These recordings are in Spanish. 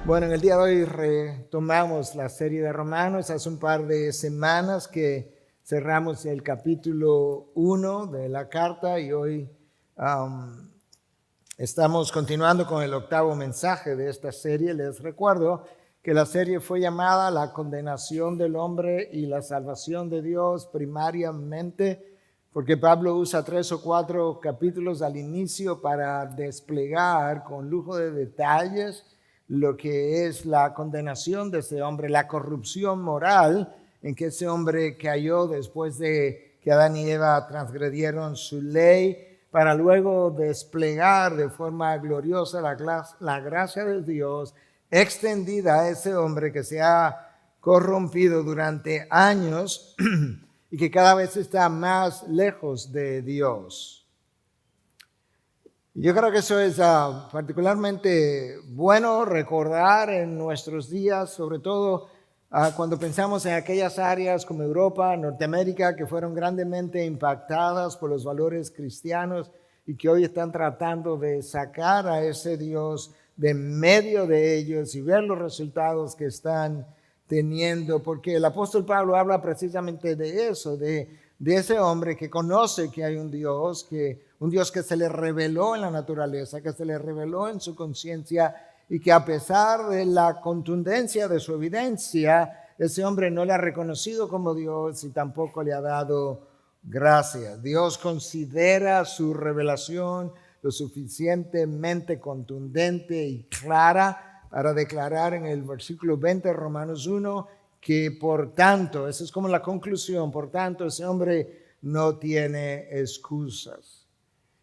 Bueno, en el día de hoy retomamos la serie de Romanos. Hace un par de semanas que cerramos el capítulo 1 de la carta y hoy estamos continuando con el octavo mensaje de esta serie. Les recuerdo que la serie fue llamada La condenación del hombre y la salvación de Dios primariamente, porque Pablo usa 3 o 4 capítulos al inicio para desplegar con lujo de detalles lo que es la condenación de ese hombre, la corrupción moral en que ese hombre cayó después de que Adán y Eva transgredieron su ley, para luego desplegar de forma gloriosa la gracia de Dios extendida a ese hombre que se ha corrompido durante años y que cada vez está más lejos de Dios. Yo creo que eso es particularmente bueno recordar en nuestros días, sobre todo cuando pensamos en aquellas áreas como Europa, Norteamérica, que fueron grandemente impactadas por los valores cristianos y que hoy están tratando de sacar a ese Dios de medio de ellos y ver los resultados que están teniendo, porque el apóstol Pablo habla precisamente de eso, de ese hombre que conoce que hay un Dios que se le reveló en la naturaleza, que se le reveló en su conciencia y que a pesar de la contundencia de su evidencia, ese hombre no le ha reconocido como Dios y tampoco le ha dado gracias. Dios considera su revelación lo suficientemente contundente y clara para declarar en el versículo 20 de Romanos 1 que por tanto, esa es como la conclusión, por tanto ese hombre no tiene excusas.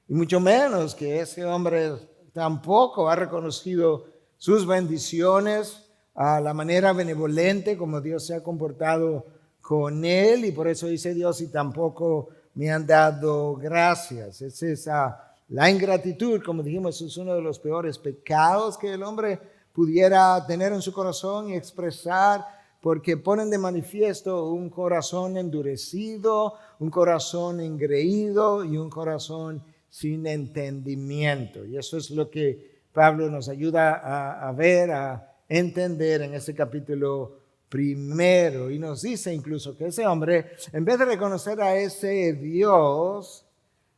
Y mucho menos que ese hombre tampoco ha reconocido sus bendiciones, a la manera benevolente como Dios se ha comportado con él, y por eso dice Dios, y tampoco me han dado gracias. Es esa, la ingratitud, como dijimos, es uno de los peores pecados que el hombre pudiera tener en su corazón y expresar, porque ponen de manifiesto un corazón endurecido, un corazón engreído y un corazón sin entendimiento. Y eso es lo que Pablo nos ayuda a ver, a entender en ese capítulo primero. Y nos dice incluso que ese hombre, en vez de reconocer a ese Dios,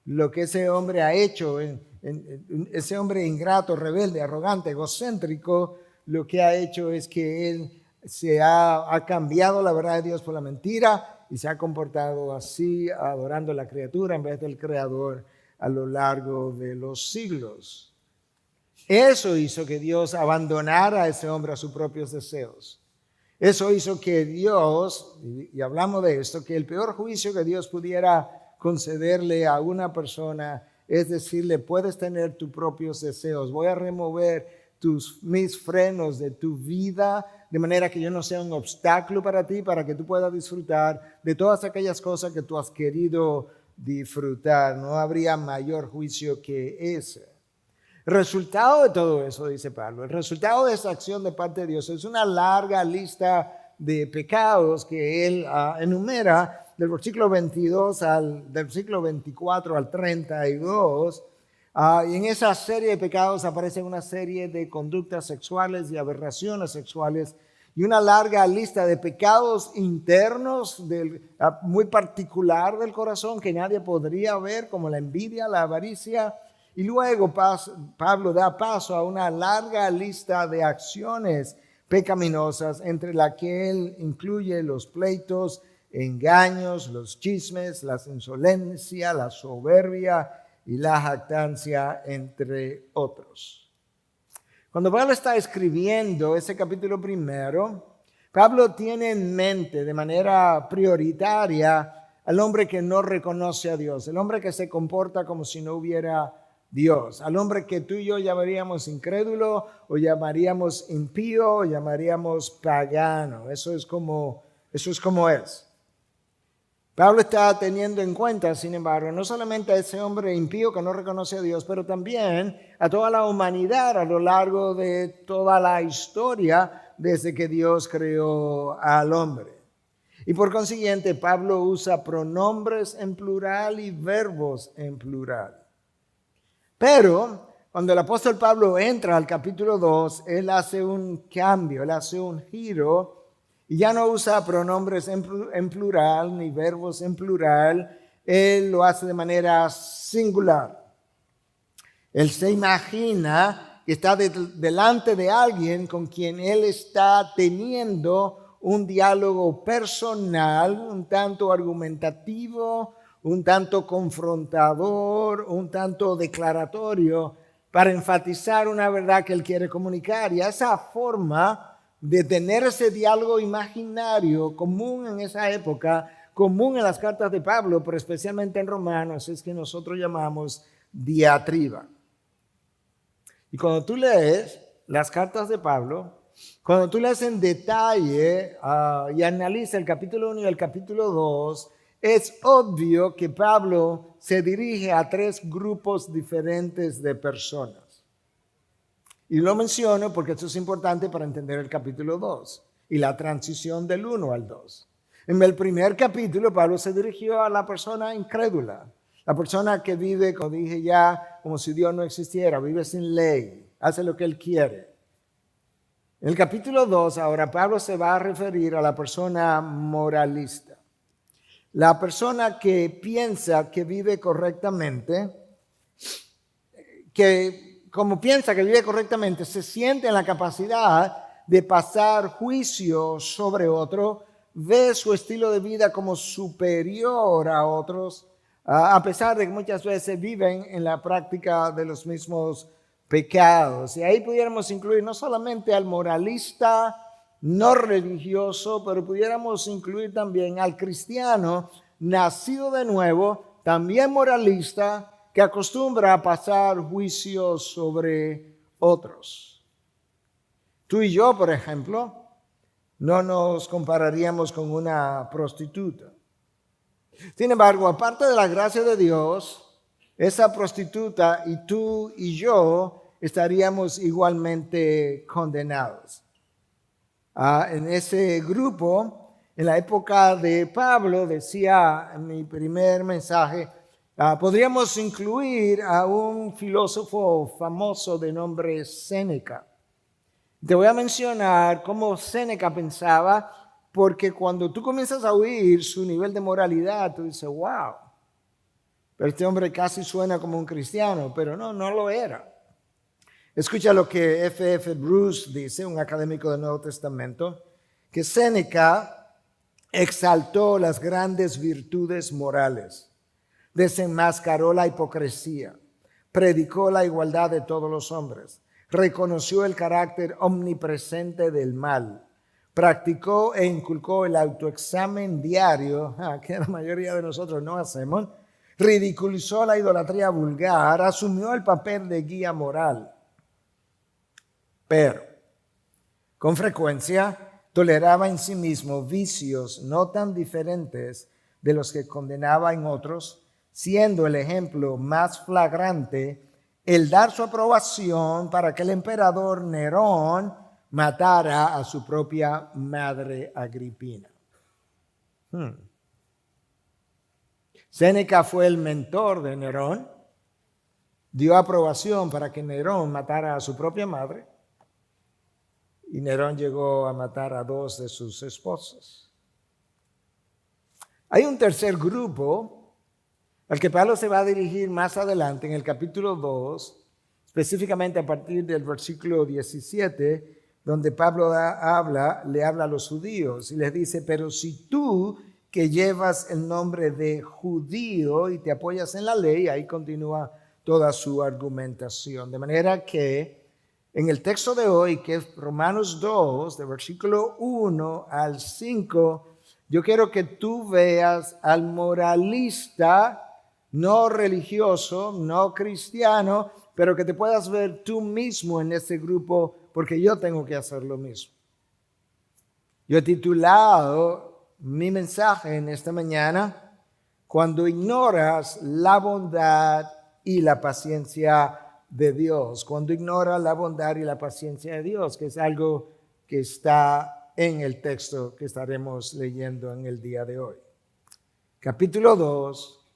lo que ese hombre ha hecho, ese hombre ingrato, rebelde, arrogante, egocéntrico, lo que ha hecho es que él ha cambiado la verdad de Dios por la mentira y se ha comportado así, adorando a la criatura en vez del Creador a lo largo de los siglos. Eso hizo que Dios abandonara a ese hombre a sus propios deseos. Eso hizo que Dios, y hablamos de esto, que el peor juicio que Dios pudiera concederle a una persona es decirle, puedes tener tus propios deseos, voy a remover mis frenos de tu vida, de manera que yo no sea un obstáculo para ti, para que tú puedas disfrutar de todas aquellas cosas que tú has querido disfrutar. No habría mayor juicio que ese. El resultado de todo eso, dice Pablo, el resultado de esa acción de parte de Dios es una larga lista de pecados que él enumera del versículo 22 del versículo 24 al 32. Y en esa serie de pecados aparece una serie de conductas sexuales y aberraciones sexuales y una larga lista de pecados internos muy particular del corazón que nadie podría ver, como la envidia, la avaricia. Y luego Pablo da paso a una larga lista de acciones pecaminosas, entre las que él incluye los pleitos, engaños, los chismes, la insolencia, la soberbia y la jactancia, entre otros. Cuando Pablo está escribiendo ese capítulo primero, Pablo tiene en mente de manera prioritaria al hombre que no reconoce a Dios, el hombre que se comporta como si no hubiera Dios, al hombre que tú y yo llamaríamos incrédulo o llamaríamos impío o llamaríamos pagano. Eso es como es. Pablo está teniendo en cuenta, sin embargo, no solamente a ese hombre impío que no reconoce a Dios, pero también a toda la humanidad a lo largo de toda la historia desde que Dios creó al hombre. Y por consiguiente, Pablo usa pronombres en plural y verbos en plural. Pero cuando el apóstol Pablo entra al capítulo 2, él hace un cambio, él hace un giro y ya no usa pronombres en plural ni verbos en plural, él lo hace de manera singular. Él se imagina que está delante de alguien con quien él está teniendo un diálogo personal, un tanto argumentativo, un tanto confrontador, un tanto declaratorio, para enfatizar una verdad que él quiere comunicar. Y esa forma de tener ese diálogo imaginario común en esa época, común en las cartas de Pablo, pero especialmente en Romanos, es que nosotros llamamos diatriba. Y cuando tú lees las cartas de Pablo, cuando tú lees en detalle y analizas el capítulo 1 y el capítulo 2, es obvio que Pablo se dirige a 3 grupos diferentes de personas. Y lo menciono porque esto es importante para entender el capítulo 2 y la transición del 1 al 2. En el primer capítulo, Pablo se dirigió a la persona incrédula, la persona que vive, como dije ya, como si Dios no existiera, vive sin ley, hace lo que él quiere. En el capítulo 2, ahora Pablo se va a referir a la persona moralista. La persona que piensa que vive correctamente, que como piensa que vive correctamente, se siente en la capacidad de pasar juicio sobre otro, ve su estilo de vida como superior a otros, a pesar de que muchas veces viven en la práctica de los mismos pecados. Y ahí pudiéramos incluir no solamente al moralista no religioso, pero pudiéramos incluir también al cristiano nacido de nuevo, también moralista, que acostumbra a pasar juicios sobre otros. Tú y yo, por ejemplo, no nos compararíamos con una prostituta. Sin embargo, aparte de la gracia de Dios, esa prostituta y tú y yo estaríamos igualmente condenados. En ese grupo, en la época de Pablo, decía en mi primer mensaje, podríamos incluir a un filósofo famoso de nombre Séneca. Te voy a mencionar cómo Séneca pensaba, porque cuando tú comienzas a oír su nivel de moralidad, tú dices, wow, pero este hombre casi suena como un cristiano, pero no lo era. Escucha lo que F.F. Bruce dice, un académico del Nuevo Testamento, que Séneca exaltó las grandes virtudes morales, desenmascaró la hipocresía, predicó la igualdad de todos los hombres, reconoció el carácter omnipresente del mal, practicó e inculcó el autoexamen diario, que la mayoría de nosotros no hacemos, ridiculizó la idolatría vulgar, asumió el papel de guía moral. Pero, con frecuencia, toleraba en sí mismo vicios no tan diferentes de los que condenaba en otros, siendo el ejemplo más flagrante el dar su aprobación para que el emperador Nerón matara a su propia madre Agripina. Séneca fue el mentor de Nerón, dio aprobación para que Nerón matara a su propia madre, y Nerón llegó a matar a 2 de sus esposas. Hay un tercer grupo al que Pablo se va a dirigir más adelante en el capítulo 2, específicamente a partir del versículo 17, donde Pablo le habla a los judíos y les dice, pero si tú que llevas el nombre de judío y te apoyas en la ley, ahí continúa toda su argumentación. De manera que en el texto de hoy, que es Romanos 2, de versículo 1 al 5, yo quiero que tú veas al moralista no religioso, no cristiano, pero que te puedas ver tú mismo en ese grupo, porque yo tengo que hacer lo mismo. Yo he titulado mi mensaje en esta mañana, cuando ignoras la bondad y la paciencia de Dios, cuando ignoras la bondad y la paciencia de Dios, que es algo que está en el texto que estaremos leyendo en el día de hoy. Capítulo 2,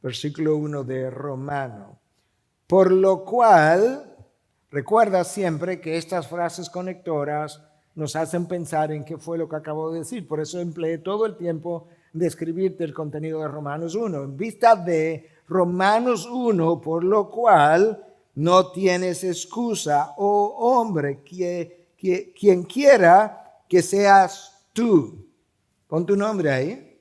versículo 1 de Romano. Por lo cual, recuerda siempre que estas frases conectoras nos hacen pensar en qué fue lo que acabo de decir. Por eso empleé todo el tiempo de escribirte el contenido de Romanos 1. En vista de Romanos 1, por lo cual no tienes excusa, oh hombre, quien quiera que seas tú. Pon tu nombre ahí.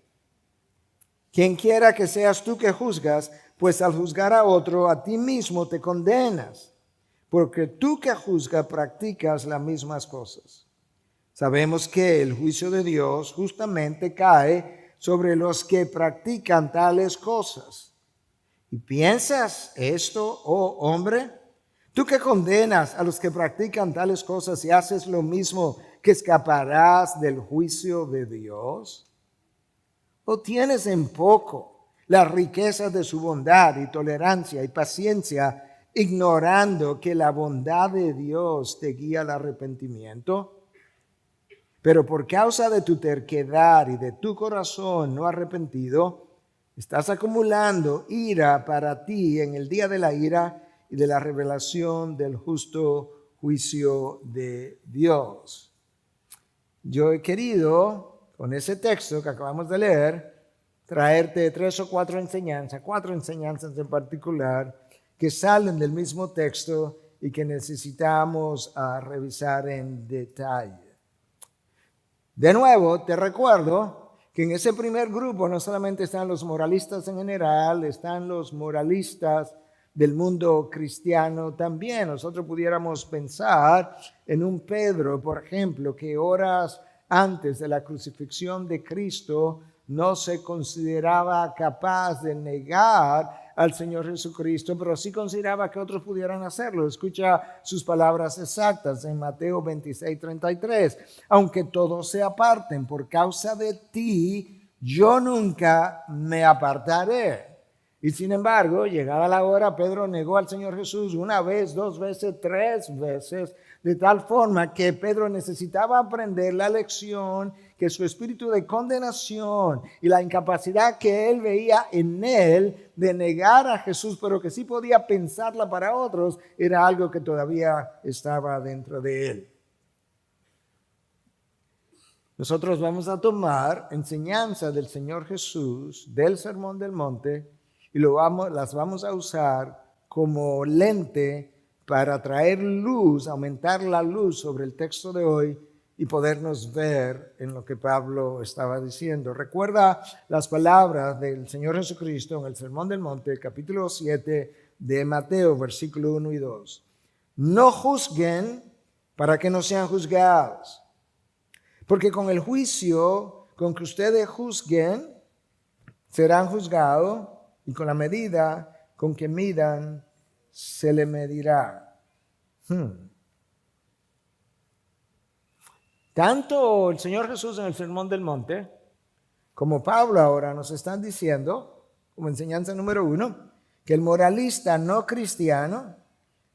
Quien quiera que seas tú que juzgas, pues al juzgar a otro, a ti mismo te condenas, porque tú que juzgas practicas las mismas cosas. Sabemos que el juicio de Dios justamente cae sobre los que practican tales cosas. ¿Y piensas esto, oh hombre? Tú que condenas a los que practican tales cosas y haces lo mismo, ¿que escaparás del juicio de Dios? ¿O tienes en poco las riquezas de su bondad y tolerancia y paciencia, ignorando que la bondad de Dios te guía al arrepentimiento? Pero por causa de tu terquedad y de tu corazón no arrepentido, estás acumulando ira para ti en el día de la ira y de la revelación del justo juicio de Dios. Yo he querido, con ese texto que acabamos de leer, traerte 3 o 4 enseñanzas en particular, que salen del mismo texto y que necesitamos revisar en detalle. De nuevo, te recuerdo que en ese primer grupo no solamente están los moralistas en general, están los moralistas del mundo cristiano también. Nosotros pudiéramos pensar en un Pedro, por ejemplo, que horas antes de la crucifixión de Cristo no se consideraba capaz de negar al Señor Jesucristo, pero sí consideraba que otros pudieran hacerlo. Escucha sus palabras exactas en Mateo 26:33. Aunque todos se aparten por causa de ti, yo nunca me apartaré. Y sin embargo, llegada la hora, Pedro negó al Señor Jesús 1 vez, 2 veces, 3 veces, de tal forma que Pedro necesitaba aprender la lección que su espíritu de condenación y la incapacidad que él veía en él de negar a Jesús, pero que sí podía pensarla para otros, era algo que todavía estaba dentro de él. Nosotros vamos a tomar enseñanza del Señor Jesús, del Sermón del Monte, y las vamos a usar como lente para traer luz, aumentar la luz sobre el texto de hoy y podernos ver en lo que Pablo estaba diciendo. Recuerda las palabras del Señor Jesucristo en el Sermón del Monte, capítulo 7 de Mateo, versículo 1 y 2. No juzguen para que no sean juzgados, porque con el juicio con que ustedes juzguen, serán juzgados, y con la medida con que midan, se le medirá. Tanto el Señor Jesús en el Sermón del Monte, como Pablo ahora nos están diciendo, como enseñanza número 1, que el moralista no cristiano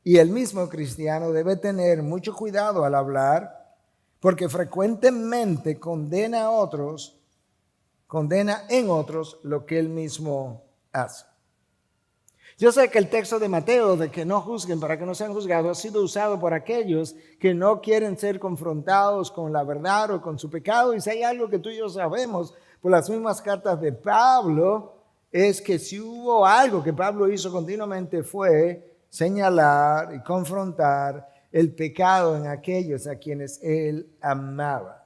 y el mismo cristiano debe tener mucho cuidado al hablar, porque frecuentemente condena en otros lo que él mismo hace. Yo sé que el texto de Mateo de que no juzguen para que no sean juzgados ha sido usado por aquellos que no quieren ser confrontados con la verdad o con su pecado. Y si hay algo que tú y yo sabemos por las mismas cartas de Pablo, es que si hubo algo que Pablo hizo continuamente fue señalar y confrontar el pecado en aquellos a quienes él amaba.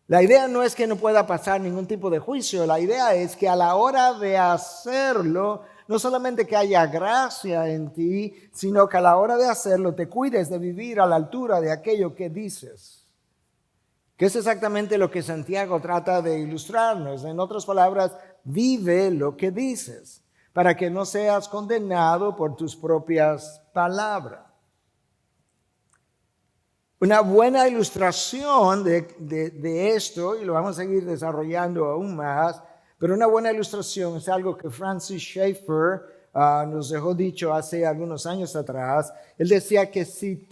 La idea no es que no pueda pasar ningún tipo de juicio, la idea es que a la hora de hacerlo, no solamente que haya gracia en ti, sino que a la hora de hacerlo te cuides de vivir a la altura de aquello que dices. Que es exactamente lo que Santiago trata de ilustrarnos. En otras palabras, vive lo que dices, para que no seas condenado por tus propias palabras. Una buena ilustración de esto, y lo vamos a seguir desarrollando aún más, pero una buena ilustración es algo que Francis Schaeffer nos dejó dicho hace algunos años atrás. Él decía que si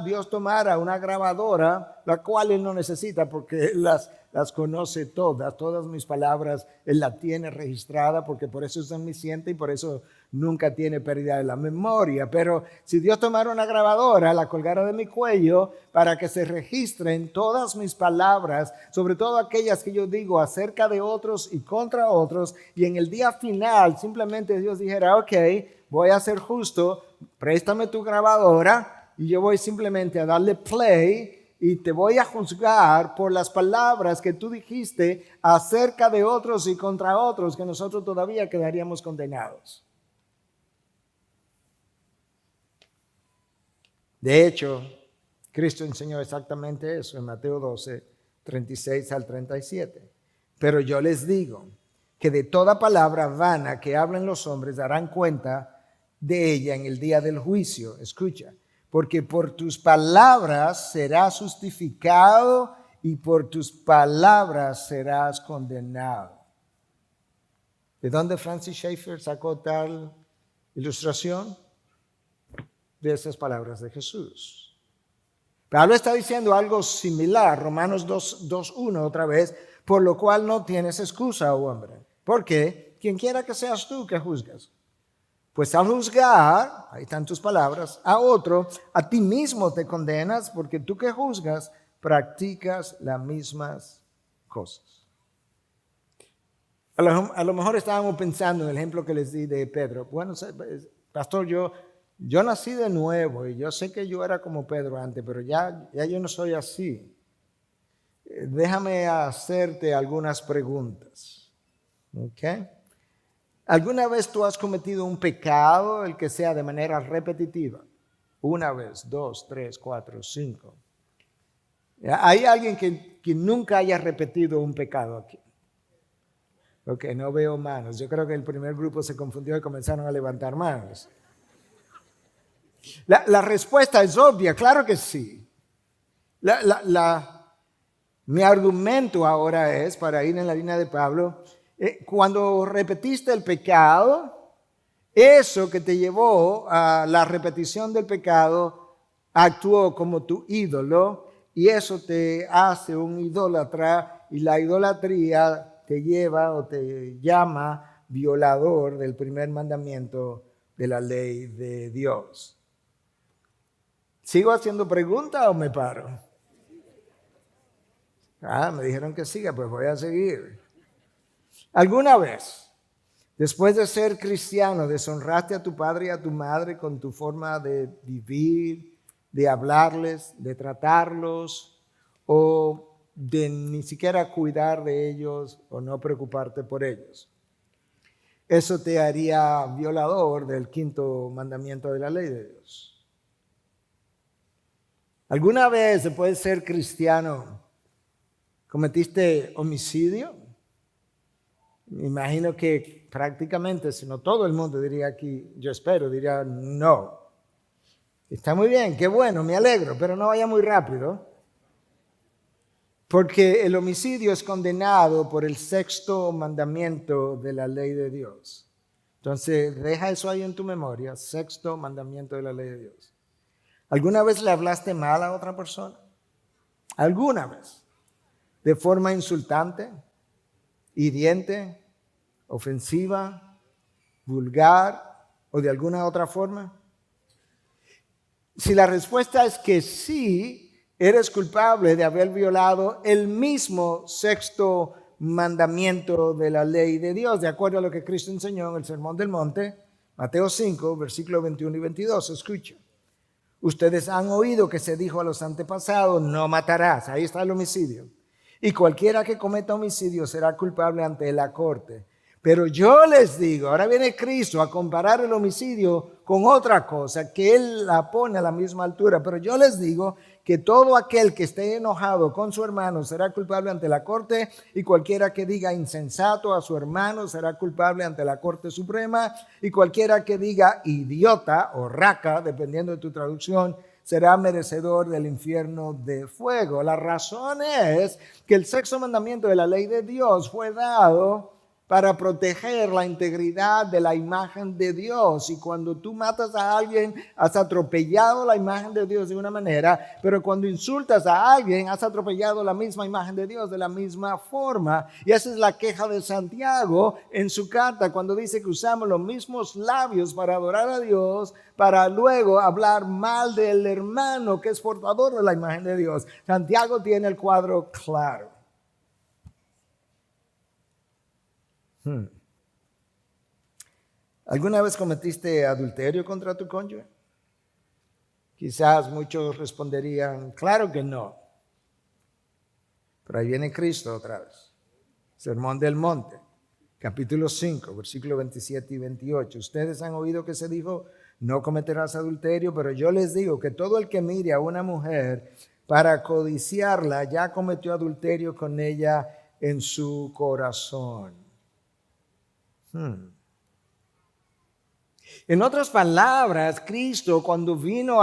Dios tomara una grabadora, la cual Él no necesita porque las conoce todas mis palabras, Él la tiene registrada porque por eso es omnisciente y por eso nunca tiene pérdida de la memoria. Pero si Dios tomara una grabadora, la colgara de mi cuello para que se registren todas mis palabras, sobre todo aquellas que yo digo acerca de otros y contra otros, y en el día final simplemente Dios dijera, ok, voy a ser justo, préstame tu grabadora y yo voy simplemente a darle play y te voy a juzgar por las palabras que tú dijiste acerca de otros y contra otros, que nosotros todavía quedaríamos condenados. De hecho, Cristo enseñó exactamente eso en Mateo 12, 36 al 37. Pero yo les digo que de toda palabra vana que hablen los hombres darán cuenta de ella en el día del juicio. Escucha, porque por tus palabras serás justificado y por tus palabras serás condenado. ¿De dónde Francis Schaeffer sacó tal ilustración? De esas palabras de Jesús. Pablo está diciendo algo similar, Romanos 2:1 otra vez, por lo cual no tienes excusa, oh hombre. ¿Por qué? Quien quiera que seas tú que juzgas. Pues al juzgar, ahí están tus palabras, a otro, a ti mismo te condenas, porque tú que juzgas, practicas las mismas cosas. A lo mejor estábamos pensando en el ejemplo que les di de Pedro. Bueno, pastor, yo nací de nuevo y yo sé que yo era como Pedro antes, pero ya yo no soy así. Déjame hacerte algunas preguntas. ¿Ok? ¿Alguna vez tú has cometido un pecado, el que sea de manera repetitiva? Una vez, 2, 3, 4, 5. ¿Hay alguien que nunca haya repetido un pecado aquí? Ok, no veo manos. Yo creo que el primer grupo se confundió y comenzaron a levantar manos. La respuesta es obvia, claro que sí. Mi argumento ahora es, para ir en la línea de Pablo, cuando repetiste el pecado, eso que te llevó a la repetición del pecado actuó como tu ídolo y eso te hace un idólatra y la idolatría te lleva o te llama violador del primer mandamiento de la ley de Dios. ¿Sigo haciendo preguntas o me paro? Me dijeron que siga, pues voy a seguir. ¿Alguna vez, después de ser cristiano, deshonraste a tu padre y a tu madre con tu forma de vivir, de hablarles, de tratarlos, o de ni siquiera cuidar de ellos o no preocuparte por ellos? Eso te haría violador del quinto mandamiento de la ley de Dios. ¿Alguna vez, después de ser cristiano, cometiste homicidio? Me imagino que prácticamente, si no todo el mundo diría aquí, yo espero, diría no. Está muy bien, qué bueno, me alegro, pero no vaya muy rápido. Porque el homicidio es condenado por el sexto mandamiento de la ley de Dios. Entonces, deja eso ahí en tu memoria, sexto mandamiento de la ley de Dios. ¿Alguna vez le hablaste mal a otra persona? ¿Alguna vez? ¿De forma insultante, hiriente, ofensiva, vulgar o de alguna otra forma? Si la respuesta es que sí, eres culpable de haber violado el mismo sexto mandamiento de la ley de Dios, de acuerdo a lo que Cristo enseñó en el Sermón del Monte, Mateo 5, versículos 21 y 22. Escucha. Ustedes han oído que se dijo a los antepasados, no matarás. Ahí está el homicidio. Y cualquiera que cometa homicidio será culpable ante la corte. Pero yo les digo, ahora viene Cristo a comparar el homicidio con otra cosa, que Él la pone a la misma altura. Pero yo les digo que todo aquel que esté enojado con su hermano será culpable ante la corte, y cualquiera que diga insensato a su hermano será culpable ante la Corte Suprema, y cualquiera que diga idiota o raca, dependiendo de tu traducción, será merecedor del infierno de fuego. La razón es que el sexto mandamiento de la ley de Dios fue dado para proteger la integridad de la imagen de Dios. Y cuando tú matas a alguien, has atropellado la imagen de Dios de una manera, pero cuando insultas a alguien, has atropellado la misma imagen de Dios de la misma forma. Y esa es la queja de Santiago en su carta, cuando dice que usamos los mismos labios para adorar a Dios, para luego hablar mal del hermano que es portador de la imagen de Dios. Santiago tiene el cuadro claro. ¿Alguna vez cometiste adulterio contra tu cónyuge? Quizás muchos responderían, claro que no. Pero ahí viene Cristo otra vez. Sermón del Monte, capítulo 5, versículos 27 y 28. Ustedes han oído que se dijo, no cometerás adulterio, pero yo les digo que todo el que mire a una mujer para codiciarla, ya cometió adulterio con ella en su corazón. En otras palabras, Cristo cuando vino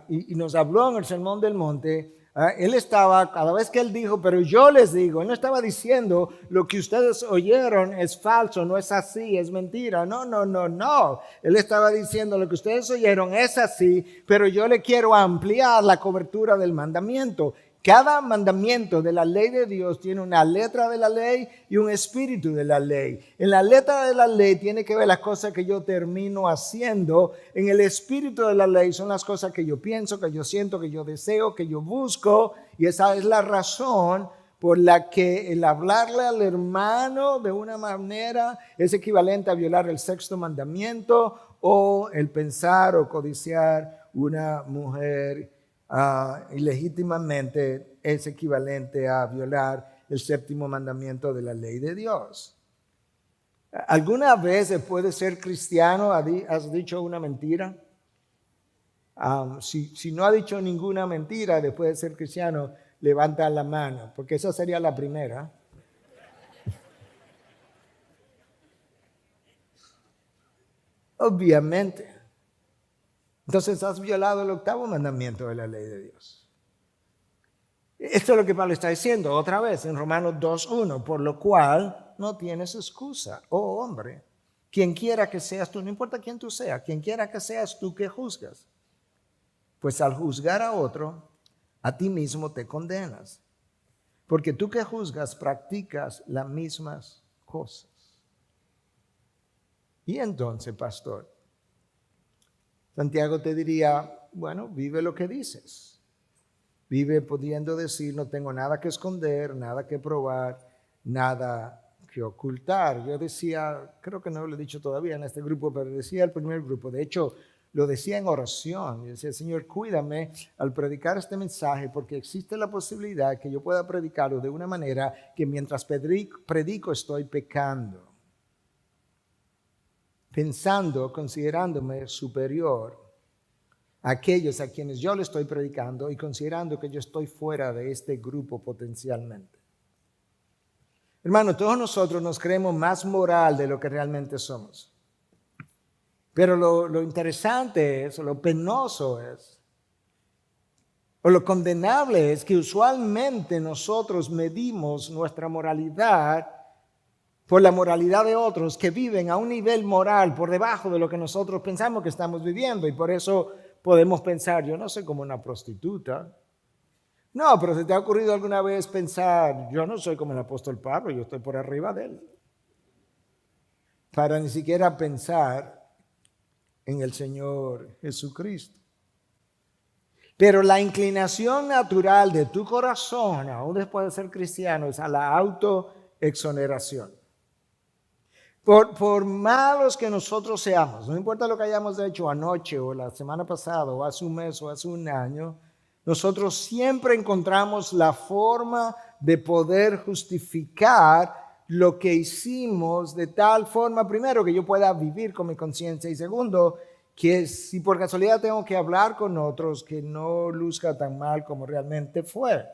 y nos habló en el Sermón del Monte, Él estaba, cada vez que Él dijo, pero yo les digo, Él no estaba diciendo lo que ustedes oyeron es falso, no es así, es mentira. No. Él estaba diciendo lo que ustedes oyeron es así, pero yo le quiero ampliar la cobertura del mandamiento. Cada mandamiento de la ley de Dios tiene una letra de la ley y un espíritu de la ley. En la letra de la ley tiene que ver las cosas que yo termino haciendo. En el espíritu de la ley son las cosas que yo pienso, que yo siento, que yo deseo, que yo busco. Y esa es la razón por la que el hablarle al hermano de una manera es equivalente a violar el sexto mandamiento, o el pensar o codiciar una mujer ilegítimamente es equivalente a violar el séptimo mandamiento de la ley de Dios. ¿Alguna vez después de ser cristiano has dicho una mentira? Si no ha dicho ninguna mentira después de ser cristiano, levanta la mano, porque esa sería la primera. Obviamente. Entonces has violado el octavo mandamiento de la ley de Dios. Esto es lo que Pablo está diciendo otra vez en Romanos 2:1, por lo cual no tienes excusa, oh hombre, quien quiera que seas tú, no importa quién tú seas, quien quiera que seas tú que juzgas, pues al juzgar a otro, a ti mismo te condenas, porque tú que juzgas practicas las mismas cosas. Y entonces, pastor, Santiago te diría, bueno, vive lo que dices. Vive pudiendo decir, no tengo nada que esconder, nada que probar, nada que ocultar. Yo decía, creo que no lo he dicho todavía en este grupo, pero decía el primer grupo, de hecho, lo decía en oración. Yo decía, Señor, cuídame al predicar este mensaje, porque existe la posibilidad que yo pueda predicarlo de una manera que mientras predico estoy pecando. Pensando, considerándome superior a aquellos a quienes yo le estoy predicando y considerando que yo estoy fuera de este grupo potencialmente. Hermano, todos nosotros nos creemos más moral de lo que realmente somos. Pero lo interesante es, o lo penoso es, o lo condenable es que usualmente nosotros medimos nuestra moralidad por la moralidad de otros que viven a un nivel moral por debajo de lo que nosotros pensamos que estamos viviendo. Y por eso podemos pensar, yo no soy como una prostituta. No, pero ¿se te ha ocurrido alguna vez pensar, yo no soy como el apóstol Pablo, yo estoy por arriba de él? Para ni siquiera pensar en el Señor Jesucristo. Pero la inclinación natural de tu corazón, aún después de ser cristiano, es a la autoexoneración. Por malos que nosotros seamos, no importa lo que hayamos hecho anoche o la semana pasada o hace un mes o hace un año, nosotros siempre encontramos la forma de poder justificar lo que hicimos de tal forma, primero, que yo pueda vivir con mi conciencia y segundo, que si por casualidad tengo que hablar con otros, que no luzca tan mal como realmente fue.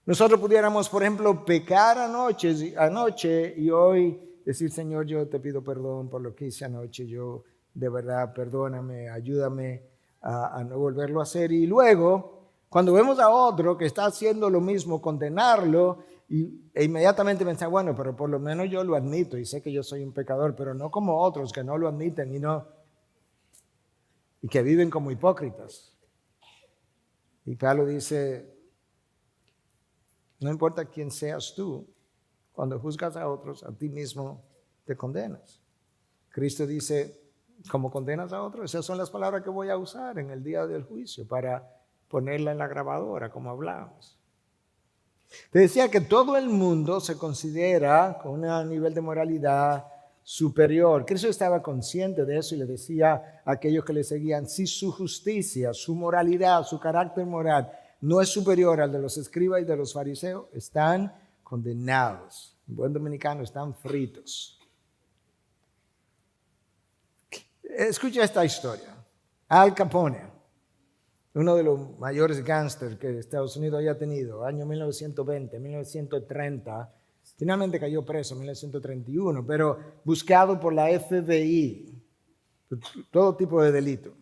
Nosotros pudiéramos, por ejemplo, pecar anoche y hoy decir, Señor, yo te pido perdón por lo que hice anoche, yo de verdad perdóname, ayúdame a no volverlo a hacer. Y luego, cuando vemos a otro que está haciendo lo mismo, condenarlo E inmediatamente pensar, bueno, pero por lo menos yo lo admito y sé que yo soy un pecador, pero no como otros que no lo admiten y que viven como hipócritas. Y Pablo dice, no importa quién seas tú, cuando juzgas a otros, a ti mismo te condenas. Cristo dice, ¿cómo condenas a otros? Esas son las palabras que voy a usar en el día del juicio para ponerla en la grabadora, como hablábamos. Te decía que todo el mundo se considera con un nivel de moralidad superior. Cristo estaba consciente de eso y le decía a aquellos que le seguían, si su justicia, su moralidad, su carácter moral no es superior al de los escribas y de los fariseos, están condenados. En buen dominicano, están fritos. Escucha esta historia. Al Capone, uno de los mayores gángsters que Estados Unidos haya tenido, año 1920, 1930, finalmente cayó preso en 1931, pero buscado por la FBI, todo tipo de delito.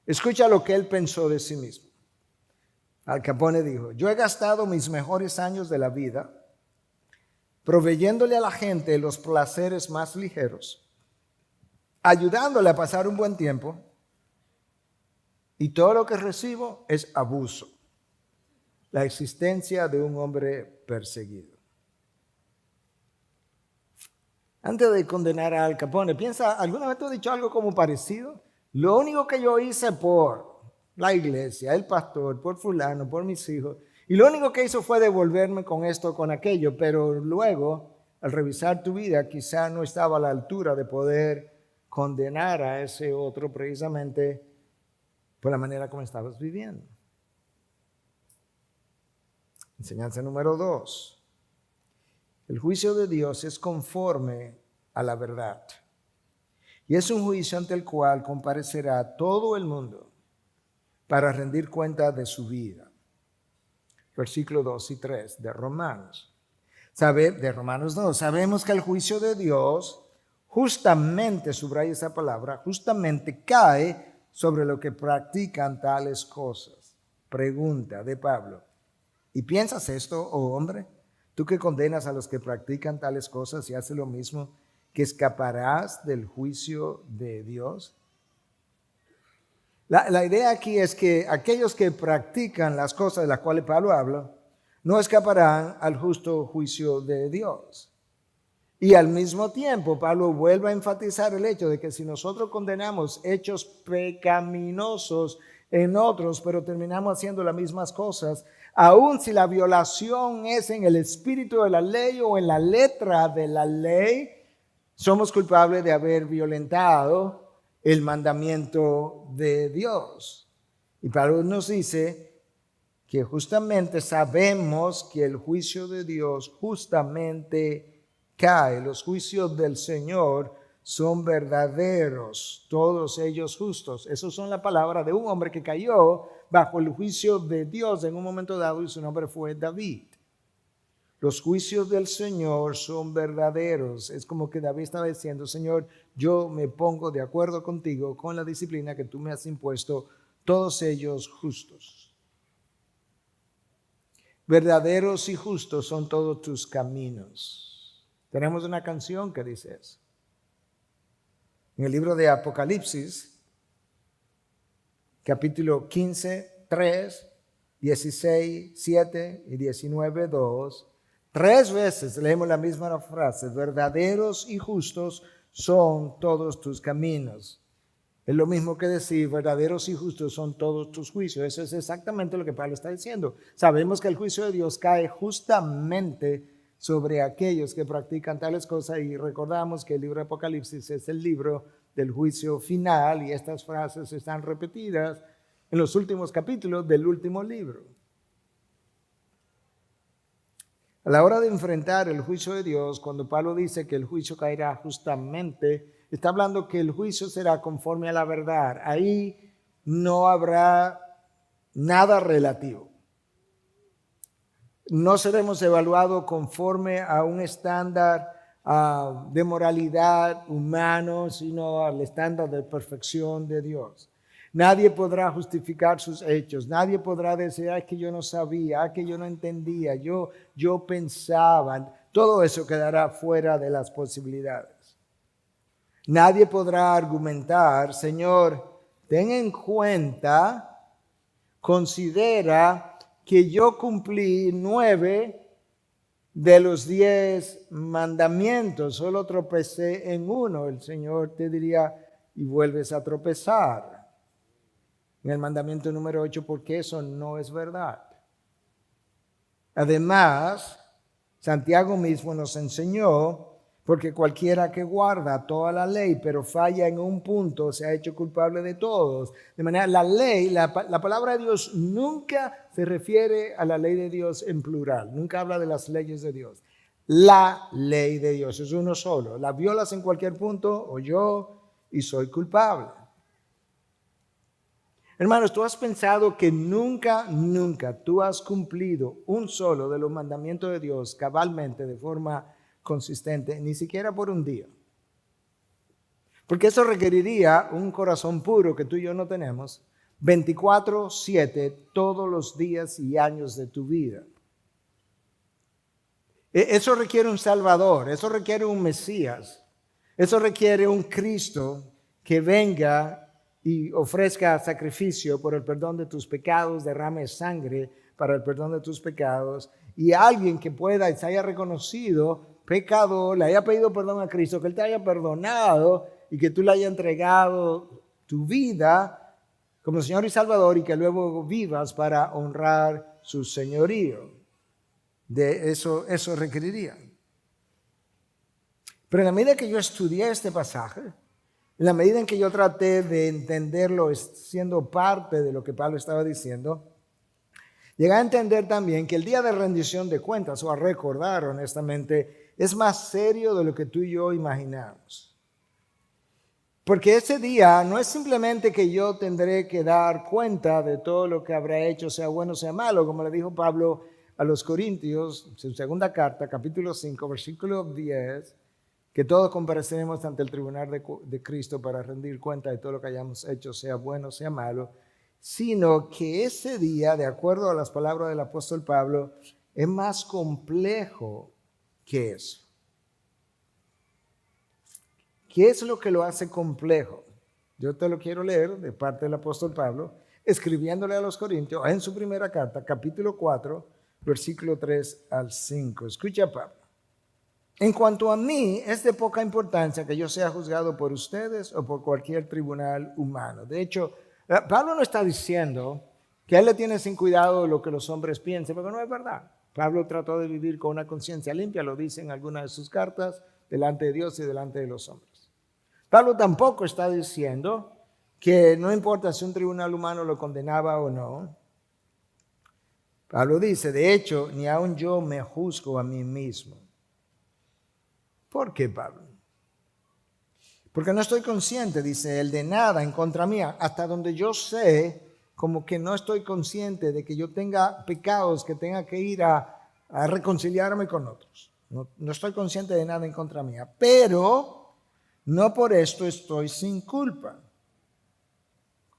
Escucha lo que él pensó de sí mismo. Al Capone dijo, yo he gastado mis mejores años de la vida proveyéndole a la gente los placeres más ligeros, ayudándole a pasar un buen tiempo, y todo lo que recibo es abuso, la existencia de un hombre perseguido. Antes de condenar a Al Capone, piensa, ¿alguna vez tú has dicho algo como parecido? Lo único que yo hice por la iglesia, el pastor, por fulano, por mis hijos, y lo único que hizo fue devolverme con esto, con aquello, pero luego, al revisar tu vida, quizá no estaba a la altura de poder condenar a ese otro precisamente por la manera como estabas viviendo. Enseñanza número 2. El juicio de Dios es conforme a la verdad. Y es un juicio ante el cual comparecerá todo el mundo para rendir cuenta de su vida. Versículos 2 y 3 de Romanos. De Romanos 2. Sabemos que el juicio de Dios justamente, subraya esa palabra, justamente cae sobre lo que practican tales cosas. Pregunta de Pablo. ¿Y piensas esto, oh hombre? Tú que condenas a los que practican tales cosas y haces lo mismo, ¿que escaparás del juicio de Dios? La idea aquí es que aquellos que practican las cosas de las cuales Pablo habla, no escaparán al justo juicio de Dios. Y al mismo tiempo, Pablo vuelve a enfatizar el hecho de que si nosotros condenamos hechos pecaminosos en otros, pero terminamos haciendo las mismas cosas, aun si la violación es en el espíritu de la ley o en la letra de la ley, somos culpables de haber violentado el mandamiento de Dios. Y Pablo nos dice que justamente sabemos que el juicio de Dios justamente cae. Los juicios del Señor son verdaderos, todos ellos justos. Esas son las palabras de un hombre que cayó bajo el juicio de Dios en un momento dado y su nombre fue David. Los juicios del Señor son verdaderos. Es como que David estaba diciendo, Señor, yo me pongo de acuerdo contigo con la disciplina que tú me has impuesto, todos ellos justos. Verdaderos y justos son todos tus caminos. Tenemos una canción que dice eso. En el libro de Apocalipsis, capítulo 15, 3, 16, 7 y 19, 2, 3 veces leemos la misma frase, verdaderos y justos son todos tus caminos. Es lo mismo que decir, verdaderos y justos son todos tus juicios. Eso es exactamente lo que Pablo está diciendo. Sabemos que el juicio de Dios cae justamente sobre aquellos que practican tales cosas y recordamos que el libro de Apocalipsis es el libro del juicio final y estas frases están repetidas en los últimos capítulos del último libro. A la hora de enfrentar el juicio de Dios, cuando Pablo dice que el juicio caerá justamente, está hablando que el juicio será conforme a la verdad. Ahí no habrá nada relativo. No seremos evaluados conforme a un estándar de moralidad humano, sino al estándar de perfección de Dios. Nadie podrá justificar sus hechos. Nadie podrá decir, que yo no sabía, que yo no entendía, yo pensaba. Todo eso quedará fuera de las posibilidades. Nadie podrá argumentar, Señor, ten en cuenta, considera que yo cumplí 9 de los 10 mandamientos, solo tropecé en uno. El Señor te diría, y vuelves a tropezar en el mandamiento número 8, porque eso no es verdad. Además, Santiago mismo nos enseñó, porque cualquiera que guarda toda la ley, pero falla en un punto, se ha hecho culpable de todos. De manera, la ley, la palabra de Dios nunca se refiere a la ley de Dios en plural, nunca habla de las leyes de Dios. La ley de Dios es uno solo. La violas en cualquier punto, o yo, y soy culpable. Hermanos, ¿tú has pensado que nunca tú has cumplido un solo de los mandamientos de Dios cabalmente, de forma consistente, ni siquiera por un día? Porque eso requeriría un corazón puro que tú y yo no tenemos, 24/7, todos los días y años de tu vida. Eso requiere un Salvador, eso requiere un Mesías, eso requiere un Cristo que venga y ofrezca sacrificio por el perdón de tus pecados, derrame sangre para el perdón de tus pecados, y alguien que pueda y se haya reconocido pecador, le haya pedido perdón a Cristo, que Él te haya perdonado y que tú le hayas entregado tu vida como Señor y Salvador, y que luego vivas para honrar su señorío. De eso requeriría. Pero en la medida que yo estudié este pasaje, en la medida en que yo traté de entenderlo siendo parte de lo que Pablo estaba diciendo, llegué a entender también que el día de rendición de cuentas, o a recordar honestamente, es más serio de lo que tú y yo imaginamos. Porque ese día no es simplemente que yo tendré que dar cuenta de todo lo que habrá hecho, sea bueno o sea malo, como le dijo Pablo a los Corintios, su segunda carta, capítulo 5, versículo 10, que todos compareceremos ante el tribunal de Cristo para rendir cuenta de todo lo que hayamos hecho, sea bueno o sea malo, sino que ese día, de acuerdo a las palabras del apóstol Pablo, es más complejo que eso. ¿Qué es lo que lo hace complejo? Yo te lo quiero leer de parte del apóstol Pablo, escribiéndole a los Corintios en su primera carta, capítulo 4, versículo 3 al 5. Escucha, Pablo. En cuanto a mí, es de poca importancia que yo sea juzgado por ustedes o por cualquier tribunal humano. De hecho, Pablo no está diciendo que él le tiene sin cuidado lo que los hombres piensen, porque no es verdad. Pablo trató de vivir con una conciencia limpia, lo dice en algunas de sus cartas, delante de Dios y delante de los hombres. Pablo tampoco está diciendo que no importa si un tribunal humano lo condenaba o no. Pablo dice, de hecho, ni aun yo me juzgo a mí mismo. ¿Por qué, Pablo? Porque no estoy consciente, dice él, de nada en contra mía, hasta donde yo sé, como que no estoy consciente de que yo tenga pecados, que tenga que ir a reconciliarme con otros. No estoy consciente de nada en contra mía, pero no por esto estoy sin culpa.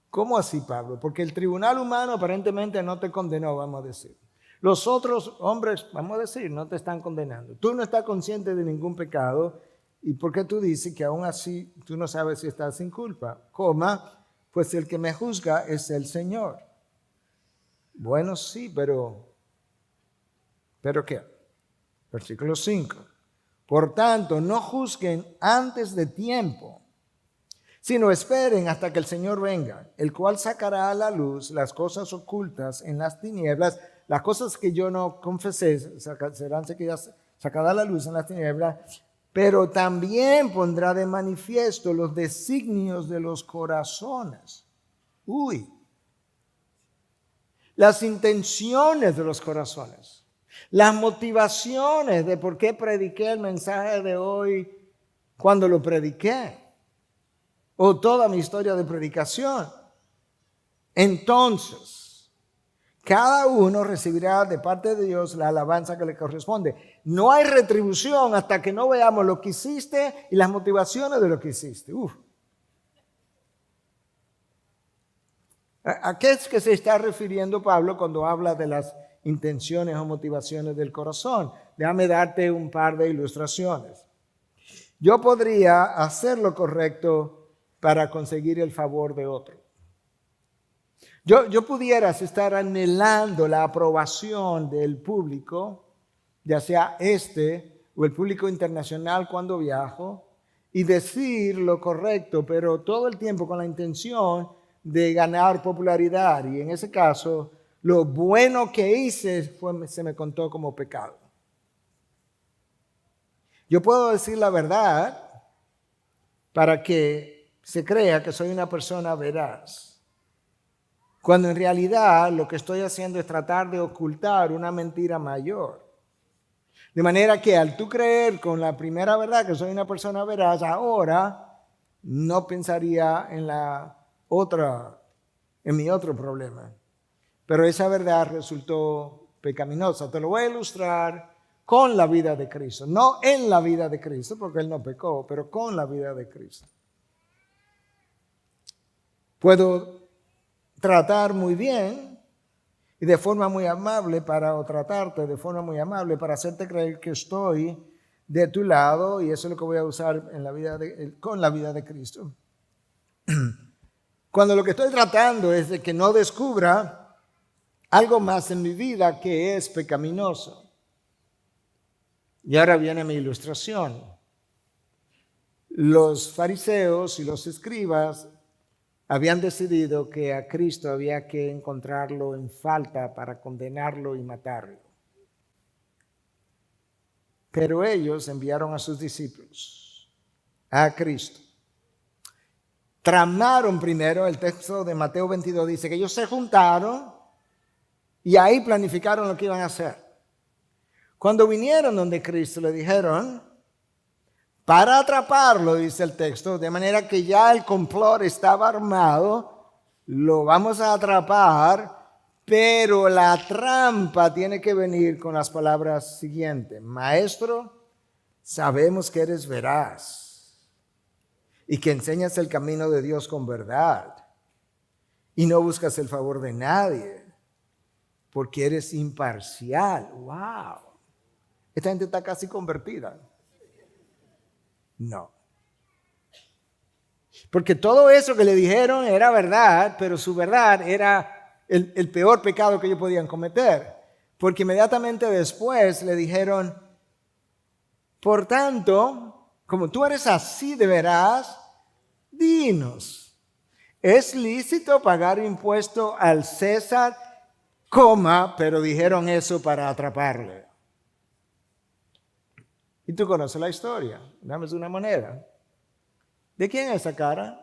¿Cómo así, Pablo? Porque el tribunal humano aparentemente no te condenó, vamos a decir. Los otros hombres, vamos a decir, no te están condenando. Tú no estás consciente de ningún pecado. ¿Y por qué tú dices que aún así tú no sabes si estás sin culpa? Pues el que me juzga es el Señor. Bueno, sí, ¿pero qué? Versículo 5. Por tanto, no juzguen antes de tiempo, sino esperen hasta que el Señor venga, el cual sacará a la luz las cosas ocultas en las tinieblas. Las cosas que yo no confesé serán sacadas a la luz en las tinieblas, pero también pondrá de manifiesto los designios de los corazones. Las intenciones de los corazones, las motivaciones de por qué prediqué el mensaje de hoy cuando lo prediqué, o toda mi historia de predicación. Entonces, cada uno recibirá de parte de Dios la alabanza que le corresponde. No hay retribución hasta que no veamos lo que hiciste y las motivaciones de lo que hiciste. ¿A qué es que se está refiriendo Pablo cuando habla de las intenciones o motivaciones del corazón? Déjame darte un par de ilustraciones. Yo podría hacer lo correcto para conseguir el favor de otro. Yo pudiera estar anhelando la aprobación del público, ya sea o el público internacional cuando viajo, y decir lo correcto, pero todo el tiempo con la intención de ganar popularidad. Y en ese caso, lo bueno que hice se me contó como pecado. Yo puedo decir la verdad para que se crea que soy una persona veraz, cuando en realidad lo que estoy haciendo es tratar de ocultar una mentira mayor. De manera que al tú creer con la primera verdad que soy una persona veraz, ahora no pensaría en mi otro problema. Pero esa verdad resultó pecaminosa. Te lo voy a ilustrar con la vida de Cristo. No en la vida de Cristo, porque Él no pecó, pero con la vida de Cristo. Puedo tratar muy bien y de forma muy amable o tratarte de forma muy amable para hacerte creer que estoy de tu lado, y eso es lo que voy a usar con la vida de Cristo. Cuando lo que estoy tratando es de que no descubra algo más en mi vida que es pecaminoso. Y ahora viene mi ilustración. Los fariseos y los escribas habían decidido que a Cristo había que encontrarlo en falta para condenarlo y matarlo. Pero ellos enviaron a sus discípulos a Cristo. Tramaron primero, el texto de Mateo 22 dice que ellos se juntaron y ahí planificaron lo que iban a hacer. Cuando vinieron donde Cristo le dijeron, para atraparlo, dice el texto, de manera que ya el complot estaba armado, lo vamos a atrapar, pero la trampa tiene que venir con las palabras siguientes. Maestro, sabemos que eres veraz y que enseñas el camino de Dios con verdad y no buscas el favor de nadie porque eres imparcial. ¡Wow! Esta gente está casi convertida. No. Porque todo eso que le dijeron era verdad, pero su verdad era el peor pecado que ellos podían cometer. Porque inmediatamente después le dijeron, por tanto, como tú eres así de veraz, dinos, ¿es lícito pagar impuesto al César? Pero dijeron eso para atraparle. Y tú conoces la historia. Dame una moneda. ¿De quién es esa cara?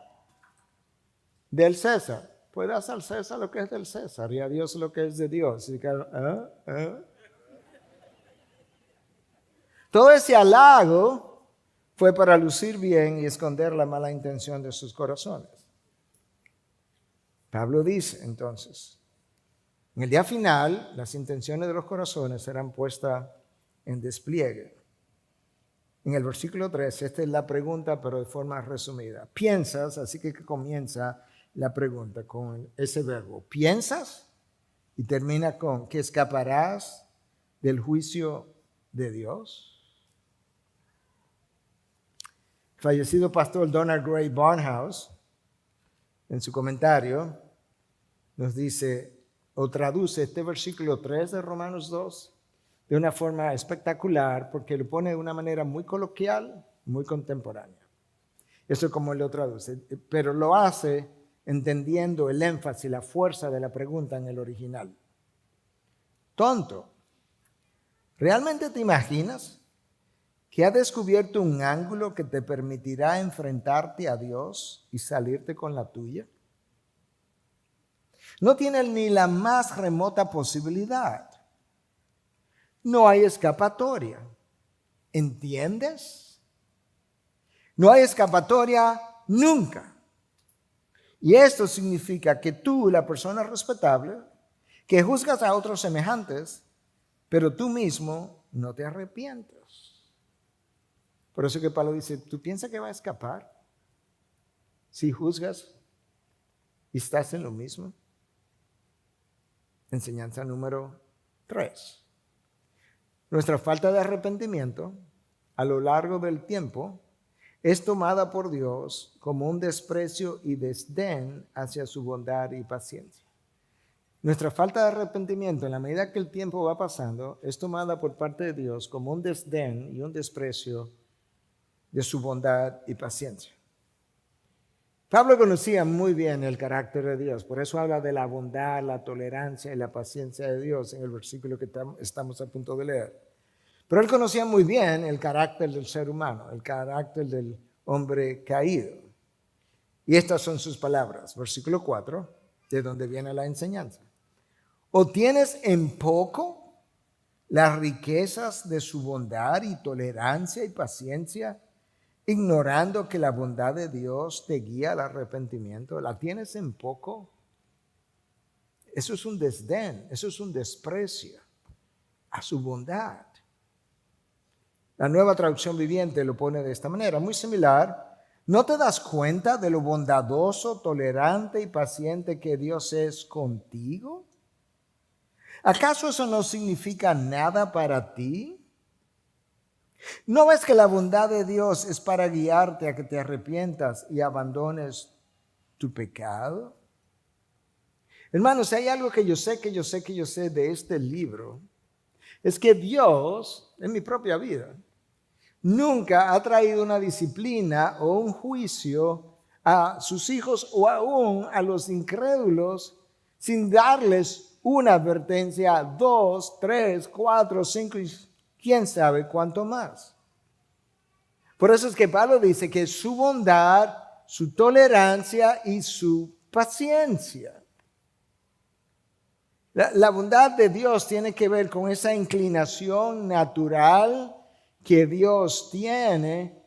Del César. Pues das al César lo que es del César y a Dios lo que es de Dios. Y todo ese halago fue para lucir bien y esconder la mala intención de sus corazones. Pablo dice entonces, en el día final las intenciones de los corazones serán puestas en despliegue. En el versículo 3, esta es la pregunta, pero de forma resumida. ¿Piensas? Así que comienza la pregunta con ese verbo. ¿Piensas? Y termina con que escaparás del juicio de Dios. El fallecido pastor Donald Gray Barnhouse, en su comentario, nos dice o traduce este versículo 3 de Romanos 2 de una forma espectacular porque lo pone de una manera muy coloquial, muy contemporánea. Eso es como él lo traduce, pero lo hace entendiendo el énfasis, la fuerza de la pregunta en el original. Tonto, ¿realmente te imaginas que has descubierto un ángulo que te permitirá enfrentarte a Dios y salirte con la tuya? No tienes ni la más remota posibilidad. No hay escapatoria. ¿Entiendes? No hay escapatoria nunca. Y esto significa que tú, la persona respetable, que juzgas a otros semejantes, pero tú mismo no te arrepientes. Por eso que Pablo dice, ¿tú piensas que va a escapar si juzgas y estás en lo mismo? Enseñanza número 3. Nuestra falta de arrepentimiento a lo largo del tiempo es tomada por Dios como un desprecio y desdén hacia su bondad y paciencia. Nuestra falta de arrepentimiento, en la medida que el tiempo va pasando, es tomada por parte de Dios como un desdén y un desprecio de su bondad y paciencia. Pablo conocía muy bien el carácter de Dios, por eso habla de la bondad, la tolerancia y la paciencia de Dios en el versículo que estamos a punto de leer. Pero él conocía muy bien el carácter del ser humano, el carácter del hombre caído. Y estas son sus palabras, versículo 4, de donde viene la enseñanza. ¿O tienes en poco las riquezas de su bondad y tolerancia y paciencia, ignorando que la bondad de Dios te guía al arrepentimiento? ¿La tienes en poco? Eso es un desdén, eso es un desprecio a su bondad. La Nueva Traducción Viviente lo pone de esta manera, muy similar. ¿No te das cuenta de lo bondadoso, tolerante y paciente que Dios es contigo? ¿Acaso eso no significa nada para ti? ¿No ves que la bondad de Dios es para guiarte a que te arrepientas y abandones tu pecado? Hermanos, si hay algo que yo sé de este libro, es que Dios, en mi propia vida, nunca ha traído una disciplina o un juicio a sus hijos o aún a los incrédulos sin darles una advertencia, 2, 3, 4, 5 y quién sabe cuánto más. Por eso es que Pablo dice que su bondad, su tolerancia y su paciencia. La bondad de Dios tiene que ver con esa inclinación natural que Dios tiene,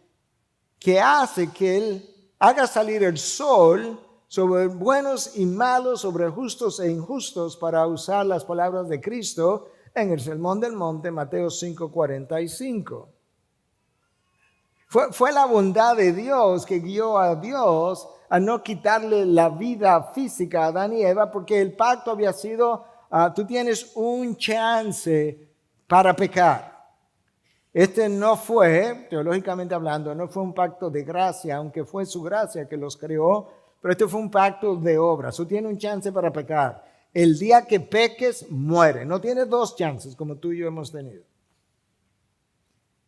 que hace que Él haga salir el sol sobre buenos y malos, sobre justos e injustos, para usar las palabras de Cristo en el Sermón del Monte, Mateo 5:45. Fue la bondad de Dios que guió a Dios a no quitarle la vida física a Adán y Eva, porque el pacto había sido, tú tienes un chance para pecar. Este no fue, teológicamente hablando, no fue un pacto de gracia, aunque fue su gracia que los creó, pero este fue un pacto de obras. Tú tienes un chance para pecar. El día que peques, muere. No tienes 2 chances como tú y yo hemos tenido.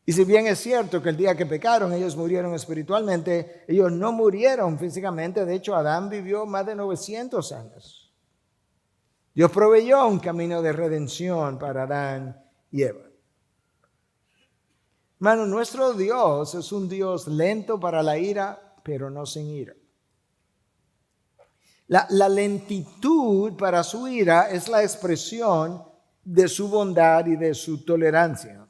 Y si bien es cierto que el día que pecaron ellos murieron espiritualmente, ellos no murieron físicamente. De hecho, Adán vivió más de 900 años. Dios proveyó un camino de redención para Adán y Eva. Hermano, nuestro Dios es un Dios lento para la ira, pero no sin ira. La lentitud para su ira es la expresión de su bondad y de su tolerancia.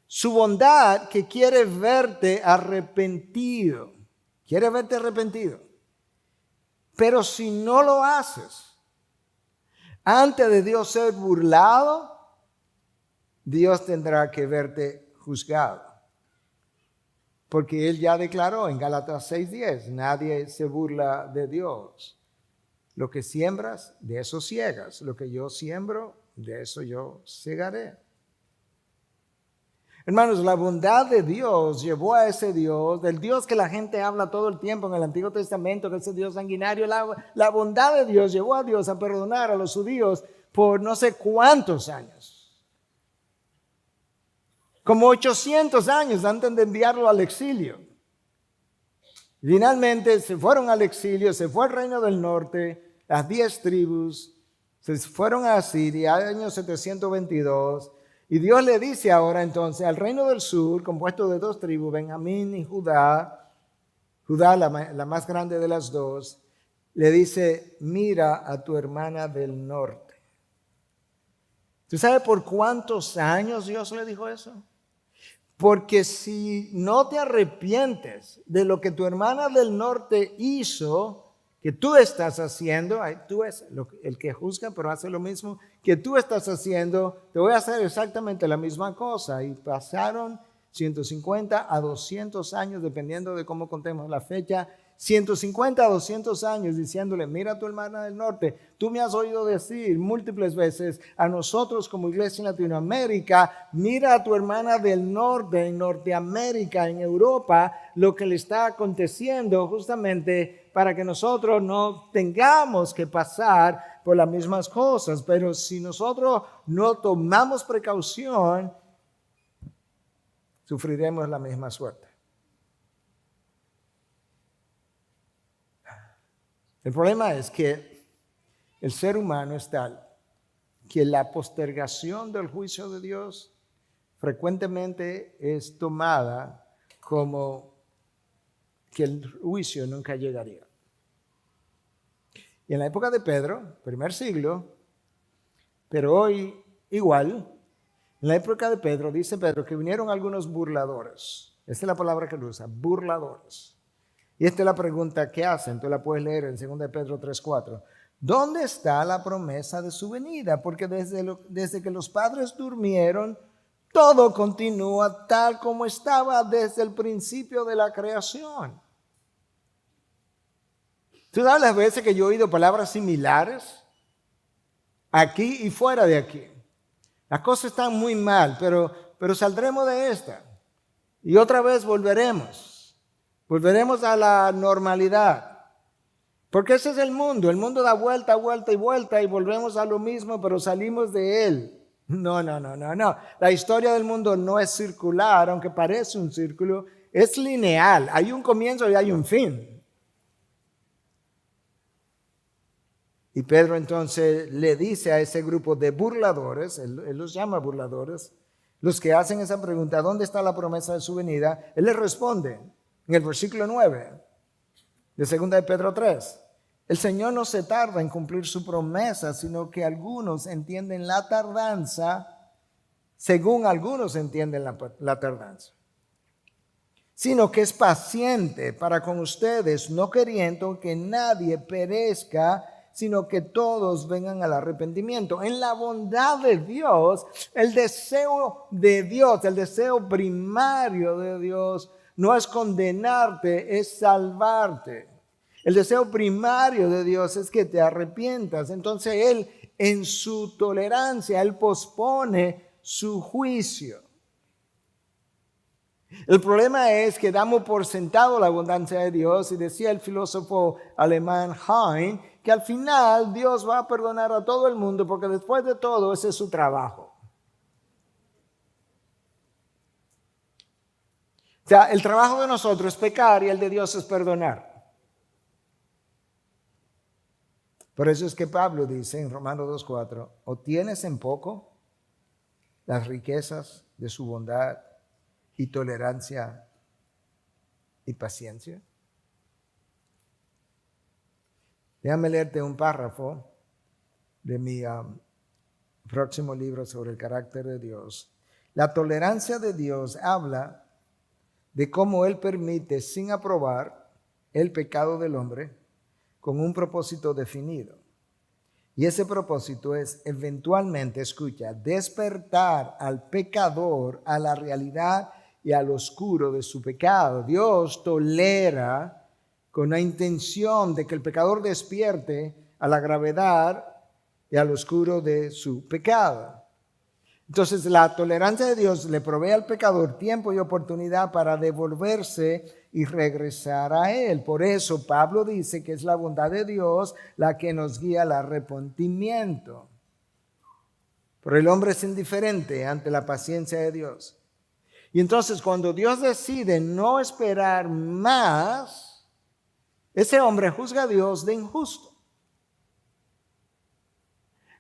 Su bondad que quiere verte arrepentido. Quiere verte arrepentido. Pero si no lo haces, antes de Dios ser burlado, Dios tendrá que verte juzgado. Porque Él ya declaró en Gálatas 6:10, nadie se burla de Dios. Lo que siembras, de eso ciegas. Lo que yo siembro, de eso yo segaré. Hermanos, la bondad de Dios llevó a ese Dios, del Dios que la gente habla todo el tiempo en el Antiguo Testamento, que es ese Dios sanguinario. La bondad de Dios llevó a Dios a perdonar a los judíos por no sé cuántos años. Como 800 años antes de enviarlo al exilio. Finalmente se fueron al exilio, se fue al reino del norte, las 10 tribus, se fueron a Asiria, año 722, y Dios le dice ahora entonces al reino del sur, compuesto de 2 tribus, Benjamín y Judá, la más grande de las 2, le dice, mira a tu hermana del norte. ¿Tú sabes por cuántos años Dios le dijo eso? Porque si no te arrepientes de lo que tu hermana del norte hizo, que tú estás haciendo, tú es el que juzga, pero hace lo mismo que tú estás haciendo, te voy a hacer exactamente la misma cosa. Y pasaron 150 a 200 años, dependiendo de cómo contemos la fecha, 150, 200 años diciéndole, mira a tu hermana del norte, tú me has oído decir múltiples veces a nosotros como iglesia en Latinoamérica, mira a tu hermana del norte, en Norteamérica, en Europa, lo que le está aconteciendo justamente para que nosotros no tengamos que pasar por las mismas cosas. Pero si nosotros no tomamos precaución, sufriremos la misma suerte. El problema es que el ser humano es tal que la postergación del juicio de Dios frecuentemente es tomada como que el juicio nunca llegaría. Y en la época de Pedro, primer siglo, pero hoy igual, en la época de Pedro, dice Pedro que vinieron algunos burladores. Esta es la palabra que él usa, burladores. Y esta es la pregunta que hacen, tú la puedes leer en 2 de Pedro 3:4. ¿Dónde está la promesa de su venida? Porque desde que los padres durmieron, todo continúa tal como estaba desde el principio de la creación. ¿Tú sabes las veces que yo he oído palabras similares? Aquí y fuera de aquí. Las cosas están muy mal, pero saldremos de esta. Y otra vez volveremos. Volveremos a la normalidad. Porque ese es el mundo. El mundo da vuelta, vuelta y vuelta y volvemos a lo mismo, pero salimos de él. No. La historia del mundo no es circular, aunque parece un círculo. Es lineal. Hay un comienzo y hay un fin. Y Pedro entonces le dice a ese grupo de burladores, él los llama burladores, los que hacen esa pregunta, ¿dónde está la promesa de su venida? Él les responde en el versículo 9 de 2 de Pedro 3. El Señor no se tarda en cumplir su promesa, sino que algunos entienden la tardanza, según algunos entienden la tardanza, sino que es paciente para con ustedes, no queriendo que nadie perezca, sino que todos vengan al arrepentimiento. En la bondad de Dios, el deseo de Dios, el deseo primario de Dios, no es condenarte, es salvarte. El deseo primario de Dios es que te arrepientas. Entonces Él, en su tolerancia, Él pospone su juicio. El problema es que damos por sentado la abundancia de Dios, y decía el filósofo alemán Heine, que al final Dios va a perdonar a todo el mundo, porque después de todo ese es su trabajo. O sea, el trabajo de nosotros es pecar y el de Dios es perdonar. Por eso es que Pablo dice en Romanos 2:4, ¿o tienes en poco las riquezas de su bondad y tolerancia y paciencia? Déjame leerte un párrafo de mi próximo libro sobre el carácter de Dios. La tolerancia de Dios habla de cómo Él permite sin aprobar el pecado del hombre con un propósito definido. Y ese propósito es eventualmente, escucha, despertar al pecador a la realidad y al oscuro de su pecado. Dios tolera con la intención de que el pecador despierte a la gravedad y al oscuro de su pecado. Entonces, la tolerancia de Dios le provee al pecador tiempo y oportunidad para devolverse y regresar a Él. Por eso Pablo dice que es la bondad de Dios la que nos guía al arrepentimiento. Pero el hombre es indiferente ante la paciencia de Dios. Y entonces, cuando Dios decide no esperar más, ese hombre juzga a Dios de injusto.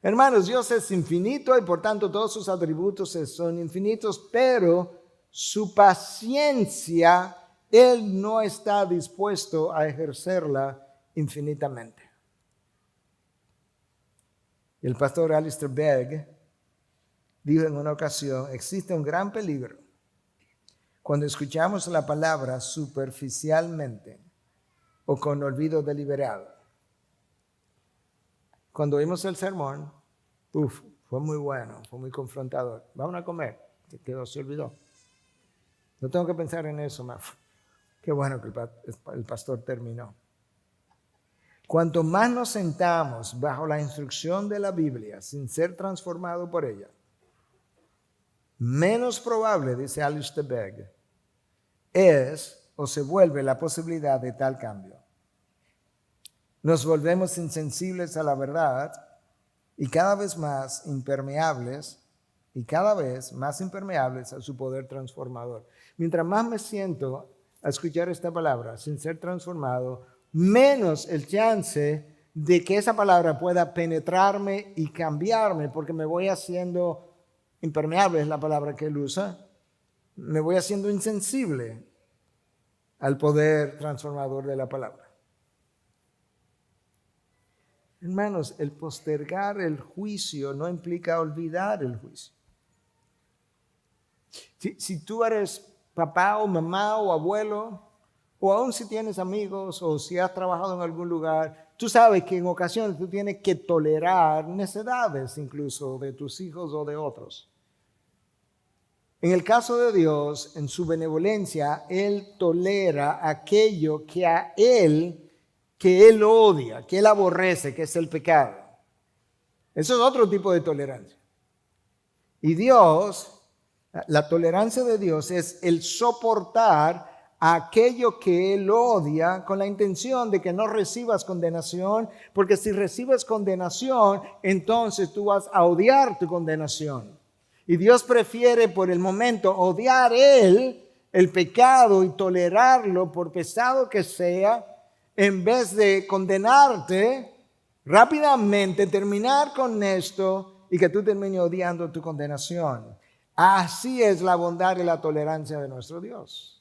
Hermanos, Dios es infinito y por tanto todos sus atributos son infinitos, pero su paciencia, Él no está dispuesto a ejercerla infinitamente. El pastor Alistair Begg dijo en una ocasión, existe un gran peligro cuando escuchamos la palabra superficialmente o con olvido deliberado. Cuando oímos el sermón, fue muy bueno, fue muy confrontador. Vamos a comer, se olvidó. No tengo que pensar en eso más. Qué bueno que el pastor terminó. Cuanto más nos sentamos bajo la instrucción de la Biblia sin ser transformado por ella, menos probable, dice Alistair Begg, es o se vuelve la posibilidad de tal cambio. Nos volvemos insensibles a la verdad y cada vez más impermeables a su poder transformador. Mientras más me siento a escuchar esta palabra sin ser transformado, menos el chance de que esa palabra pueda penetrarme y cambiarme, porque me voy haciendo impermeable, es la palabra que él usa, me voy haciendo insensible al poder transformador de la palabra. Hermanos, el postergar el juicio no implica olvidar el juicio. Si tú eres papá o mamá o abuelo, o aún si tienes amigos o si has trabajado en algún lugar, tú sabes que en ocasiones tú tienes que tolerar necedades incluso de tus hijos o de otros. En el caso de Dios, en su benevolencia, Él tolera aquello que Él odia, que Él aborrece, que es el pecado. Eso es otro tipo de tolerancia. Y Dios, la tolerancia de Dios es el soportar aquello que Él odia con la intención de que no recibas condenación, porque si recibes condenación, entonces tú vas a odiar tu condenación. Y Dios prefiere por el momento odiar el pecado y tolerarlo por pesado que sea, en vez de condenarte rápidamente, terminar con esto y que tú termines odiando tu condenación. Así es la bondad y la tolerancia de nuestro Dios.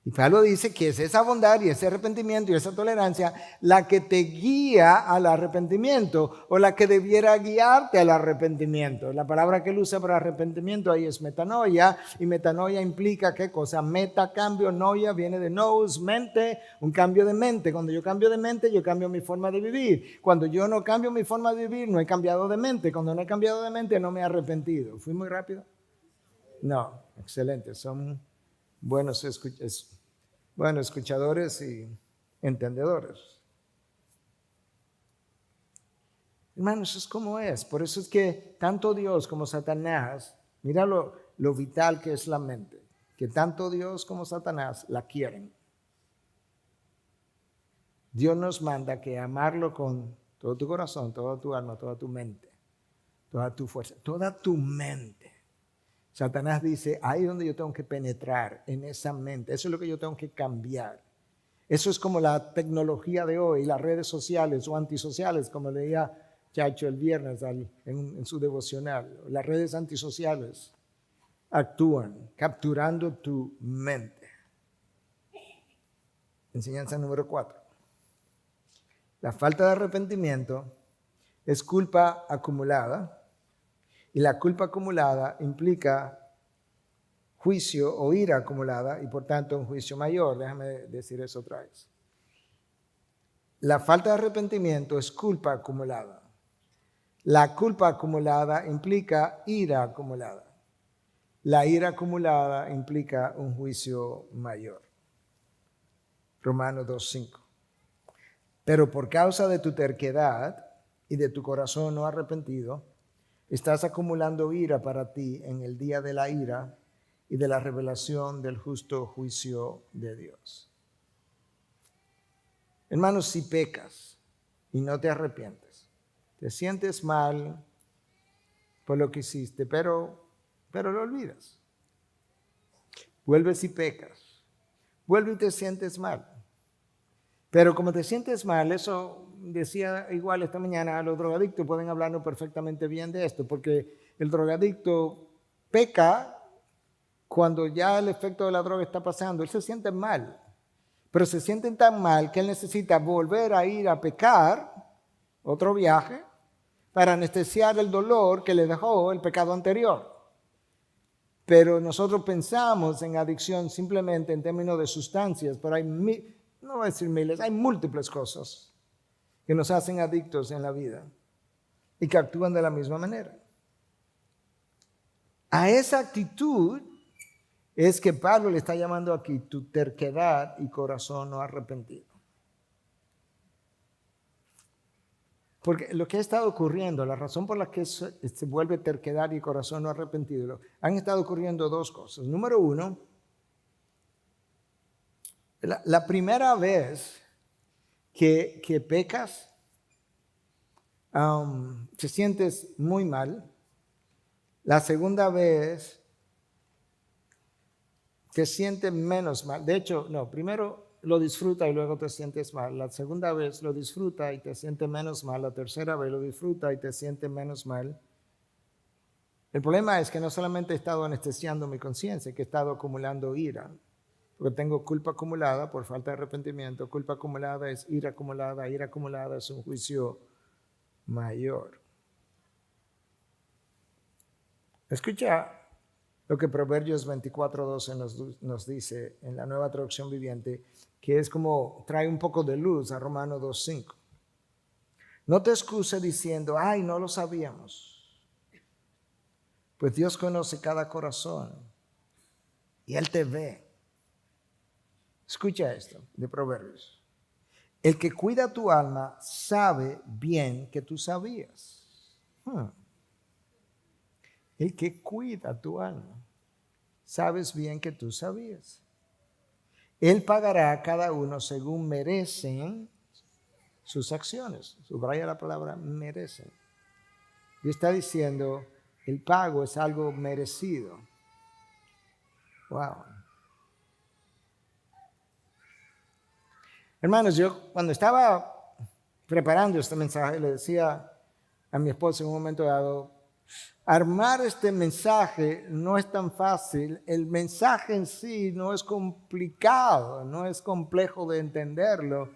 Y Pablo dice que es esa bondad y ese arrepentimiento y esa tolerancia la que te guía al arrepentimiento o la que debiera guiarte al arrepentimiento. La palabra que él usa para arrepentimiento ahí es metanoia, y metanoia implica ¿qué cosa? Meta, cambio, noia, viene de nous, mente, un cambio de mente. Cuando yo cambio de mente, yo cambio mi forma de vivir. Cuando yo no cambio mi forma de vivir, no he cambiado de mente. Cuando no he cambiado de mente, no me he arrepentido. ¿Fui muy rápido? No, excelente, son buenos escuchadores y entendedores. Hermanos, eso es como es. Por eso es que tanto Dios como Satanás, mira lo vital que es la mente, que tanto Dios como Satanás la quieren. Dios nos manda que amarlo con todo tu corazón, toda tu alma, toda tu mente, toda tu fuerza, toda tu mente. Satanás dice, ahí es donde yo tengo que penetrar, en esa mente. Eso es lo que yo tengo que cambiar. Eso es como la tecnología de hoy, las redes sociales o antisociales, como leía Chacho el viernes en su devocional. Las redes antisociales actúan capturando tu mente. Enseñanza número 4. La falta de arrepentimiento es culpa acumulada. Y la culpa acumulada implica juicio o ira acumulada y por tanto un juicio mayor. Déjame decir eso otra vez. La falta de arrepentimiento es culpa acumulada. La culpa acumulada implica ira acumulada. La ira acumulada implica un juicio mayor. Romanos 2:5. Pero por causa de tu terquedad y de tu corazón no arrepentido, estás acumulando ira para ti en el día de la ira y de la revelación del justo juicio de Dios. Hermanos, si pecas y no te arrepientes, te sientes mal por lo que hiciste, pero lo olvidas. Vuelves y pecas. Vuelve y te sientes mal. Pero como te sientes mal, eso decía igual esta mañana, los drogadictos pueden hablarnos perfectamente bien de esto, porque el drogadicto peca cuando ya el efecto de la droga está pasando. Él se siente mal, pero se siente tan mal que él necesita volver a ir a pecar, otro viaje, para anestesiar el dolor que le dejó el pecado anterior. Pero nosotros pensamos en adicción simplemente en términos de sustancias, pero hay no voy a decir miles, hay múltiples cosas que nos hacen adictos en la vida y que actúan de la misma manera. A esa actitud es que Pablo le está llamando aquí tu terquedad y corazón no arrepentido. Porque lo que ha estado ocurriendo, la razón por la que se vuelve terquedad y corazón no arrepentido, han estado ocurriendo dos cosas. Número uno, la primera vez que pecas, te sientes muy mal. La segunda vez te sientes menos mal. De hecho, no, primero lo disfruta y luego te sientes mal. La segunda vez lo disfruta y te sientes menos mal. La tercera vez lo disfruta y te sientes menos mal. El problema es que no solamente he estado anestesiando mi conciencia, que he estado acumulando ira. Porque tengo culpa acumulada por falta de arrepentimiento. Culpa acumulada es ira acumulada. Ira acumulada es un juicio mayor. Escucha lo que Proverbios 24:12 nos dice en la Nueva Traducción Viviente, que es como trae un poco de luz a Romanos 2:5. No te excuses diciendo, ay, no lo sabíamos. Pues Dios conoce cada corazón y Él te ve. Escucha esto de Proverbios. El que cuida tu alma sabe bien que tú sabías. El que cuida tu alma, sabes bien que tú sabías. Él pagará a cada uno según merecen sus acciones. Subraya la palabra merecen. Y está diciendo, el pago es algo merecido. Wow. Hermanos, yo cuando estaba preparando este mensaje, le decía a mi esposa en un momento dado, armar este mensaje no es tan fácil. El mensaje en sí no es complicado, no es complejo de entenderlo.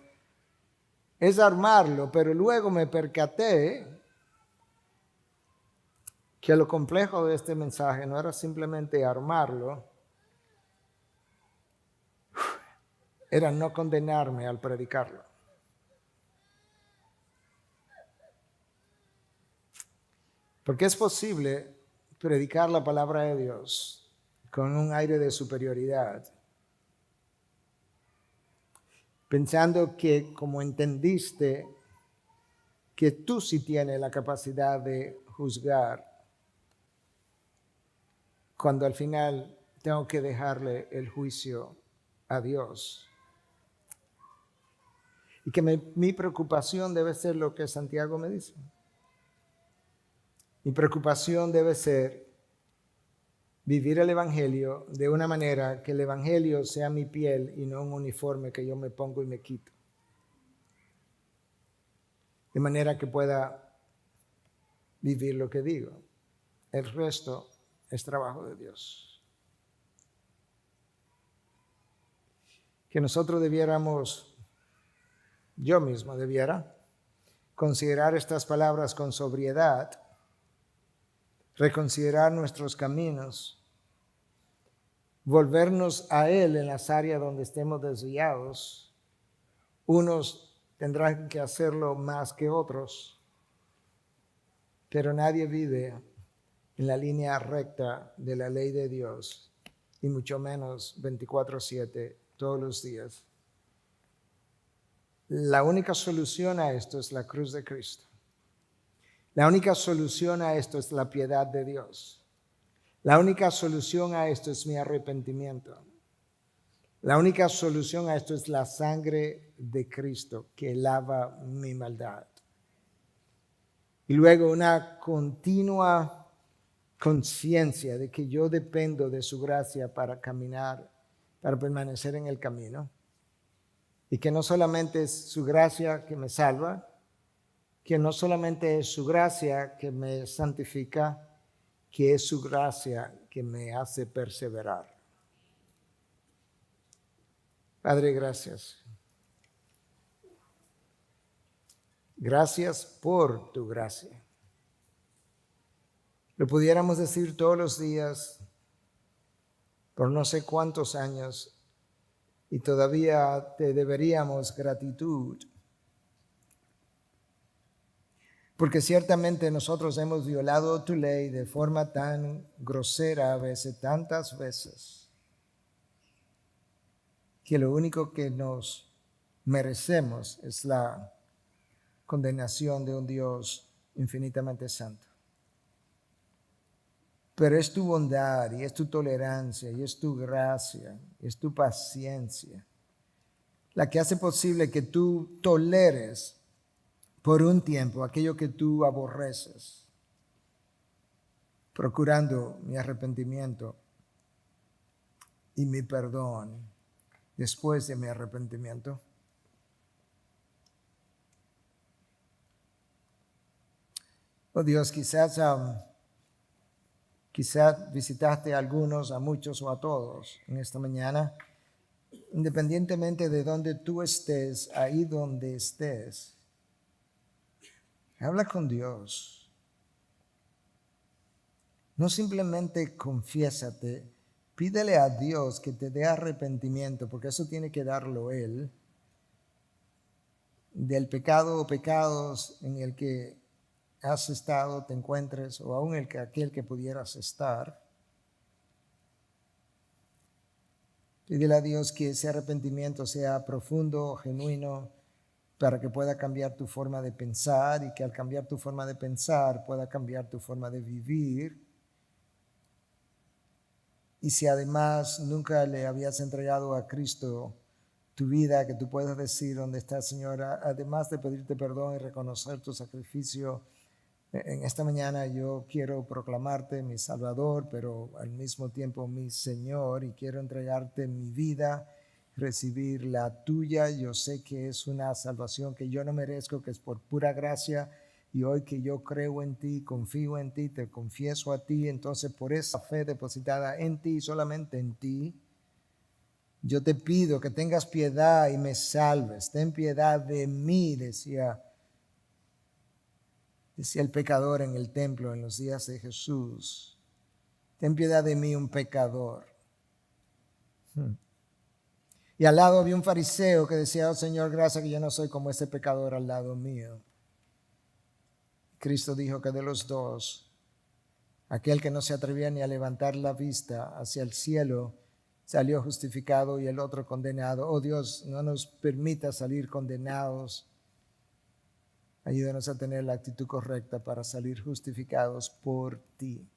Es armarlo, pero luego me percaté que lo complejo de este mensaje no era simplemente armarlo, era no condenarme al predicarlo. Porque es posible predicar la palabra de Dios con un aire de superioridad, pensando que como entendiste que tú sí tienes la capacidad de juzgar, cuando al final tengo que dejarle el juicio a Dios. Y que mi preocupación debe ser lo que Santiago me dice. Mi preocupación debe ser vivir el Evangelio de una manera que el Evangelio sea mi piel y no un uniforme que yo me pongo y me quito. De manera que pueda vivir lo que digo. El resto es trabajo de Dios. Que nosotros debiéramos, yo mismo debiera, considerar estas palabras con sobriedad, reconsiderar nuestros caminos, volvernos a Él en las áreas donde estemos desviados. Unos tendrán que hacerlo más que otros, pero nadie vive en la línea recta de la ley de Dios, y mucho menos 24/7 todos los días. La única solución a esto es la cruz de Cristo. La única solución a esto es la piedad de Dios. La única solución a esto es mi arrepentimiento. La única solución a esto es la sangre de Cristo que lava mi maldad. Y luego una continua conciencia de que yo dependo de su gracia para caminar, para permanecer en el camino. Y que no solamente es su gracia que me salva, que no solamente es su gracia que me santifica, que es su gracia que me hace perseverar. Padre, gracias. Gracias por tu gracia. Lo pudiéramos decir todos los días, por no sé cuántos años, y todavía te deberíamos gratitud. Porque ciertamente nosotros hemos violado tu ley de forma tan grosera a veces, tantas veces. que lo único que nos merecemos es la condenación de un Dios infinitamente santo. Pero es tu bondad y es tu tolerancia y es tu gracia y es tu paciencia la que hace posible que tú toleres por un tiempo aquello que tú aborreces, procurando mi arrepentimiento y mi perdón después de mi arrepentimiento. Oh Dios, quizás visitaste a algunos, a muchos o a todos en esta mañana, independientemente de donde tú estés, ahí donde estés. Habla con Dios. No simplemente confiésate, pídele a Dios que te dé arrepentimiento, porque eso tiene que darlo Él, del pecado o pecados en el que has estado, te encuentres, o aún aquel que pudieras estar. Pídele a Dios que ese arrepentimiento sea profundo, genuino, para que pueda cambiar tu forma de pensar y que al cambiar tu forma de pensar pueda cambiar tu forma de vivir. Y si además nunca le habías entregado a Cristo tu vida, que tú puedas decir dónde está, Señora, además de pedirte perdón y reconocer tu sacrificio, en esta mañana yo quiero proclamarte mi Salvador, pero al mismo tiempo mi Señor, y quiero entregarte mi vida, recibir la tuya. Yo sé que es una salvación que yo no merezco, que es por pura gracia, y hoy que yo creo en ti, confío en ti, te confieso a ti, entonces por esa fe depositada en ti, solamente en ti, yo te pido que tengas piedad y me salves. Ten piedad de mí, decía el pecador en el templo en los días de Jesús. Ten piedad de mí, un pecador. Y al lado había un fariseo que decía, oh Señor, gracias que yo no soy como ese pecador al lado mío. Cristo dijo que de los dos, aquel que no se atrevía ni a levantar la vista hacia el cielo salió justificado y el otro condenado. Oh Dios, no nos permita salir condenados. Ayúdanos a tener la actitud correcta para salir justificados por ti.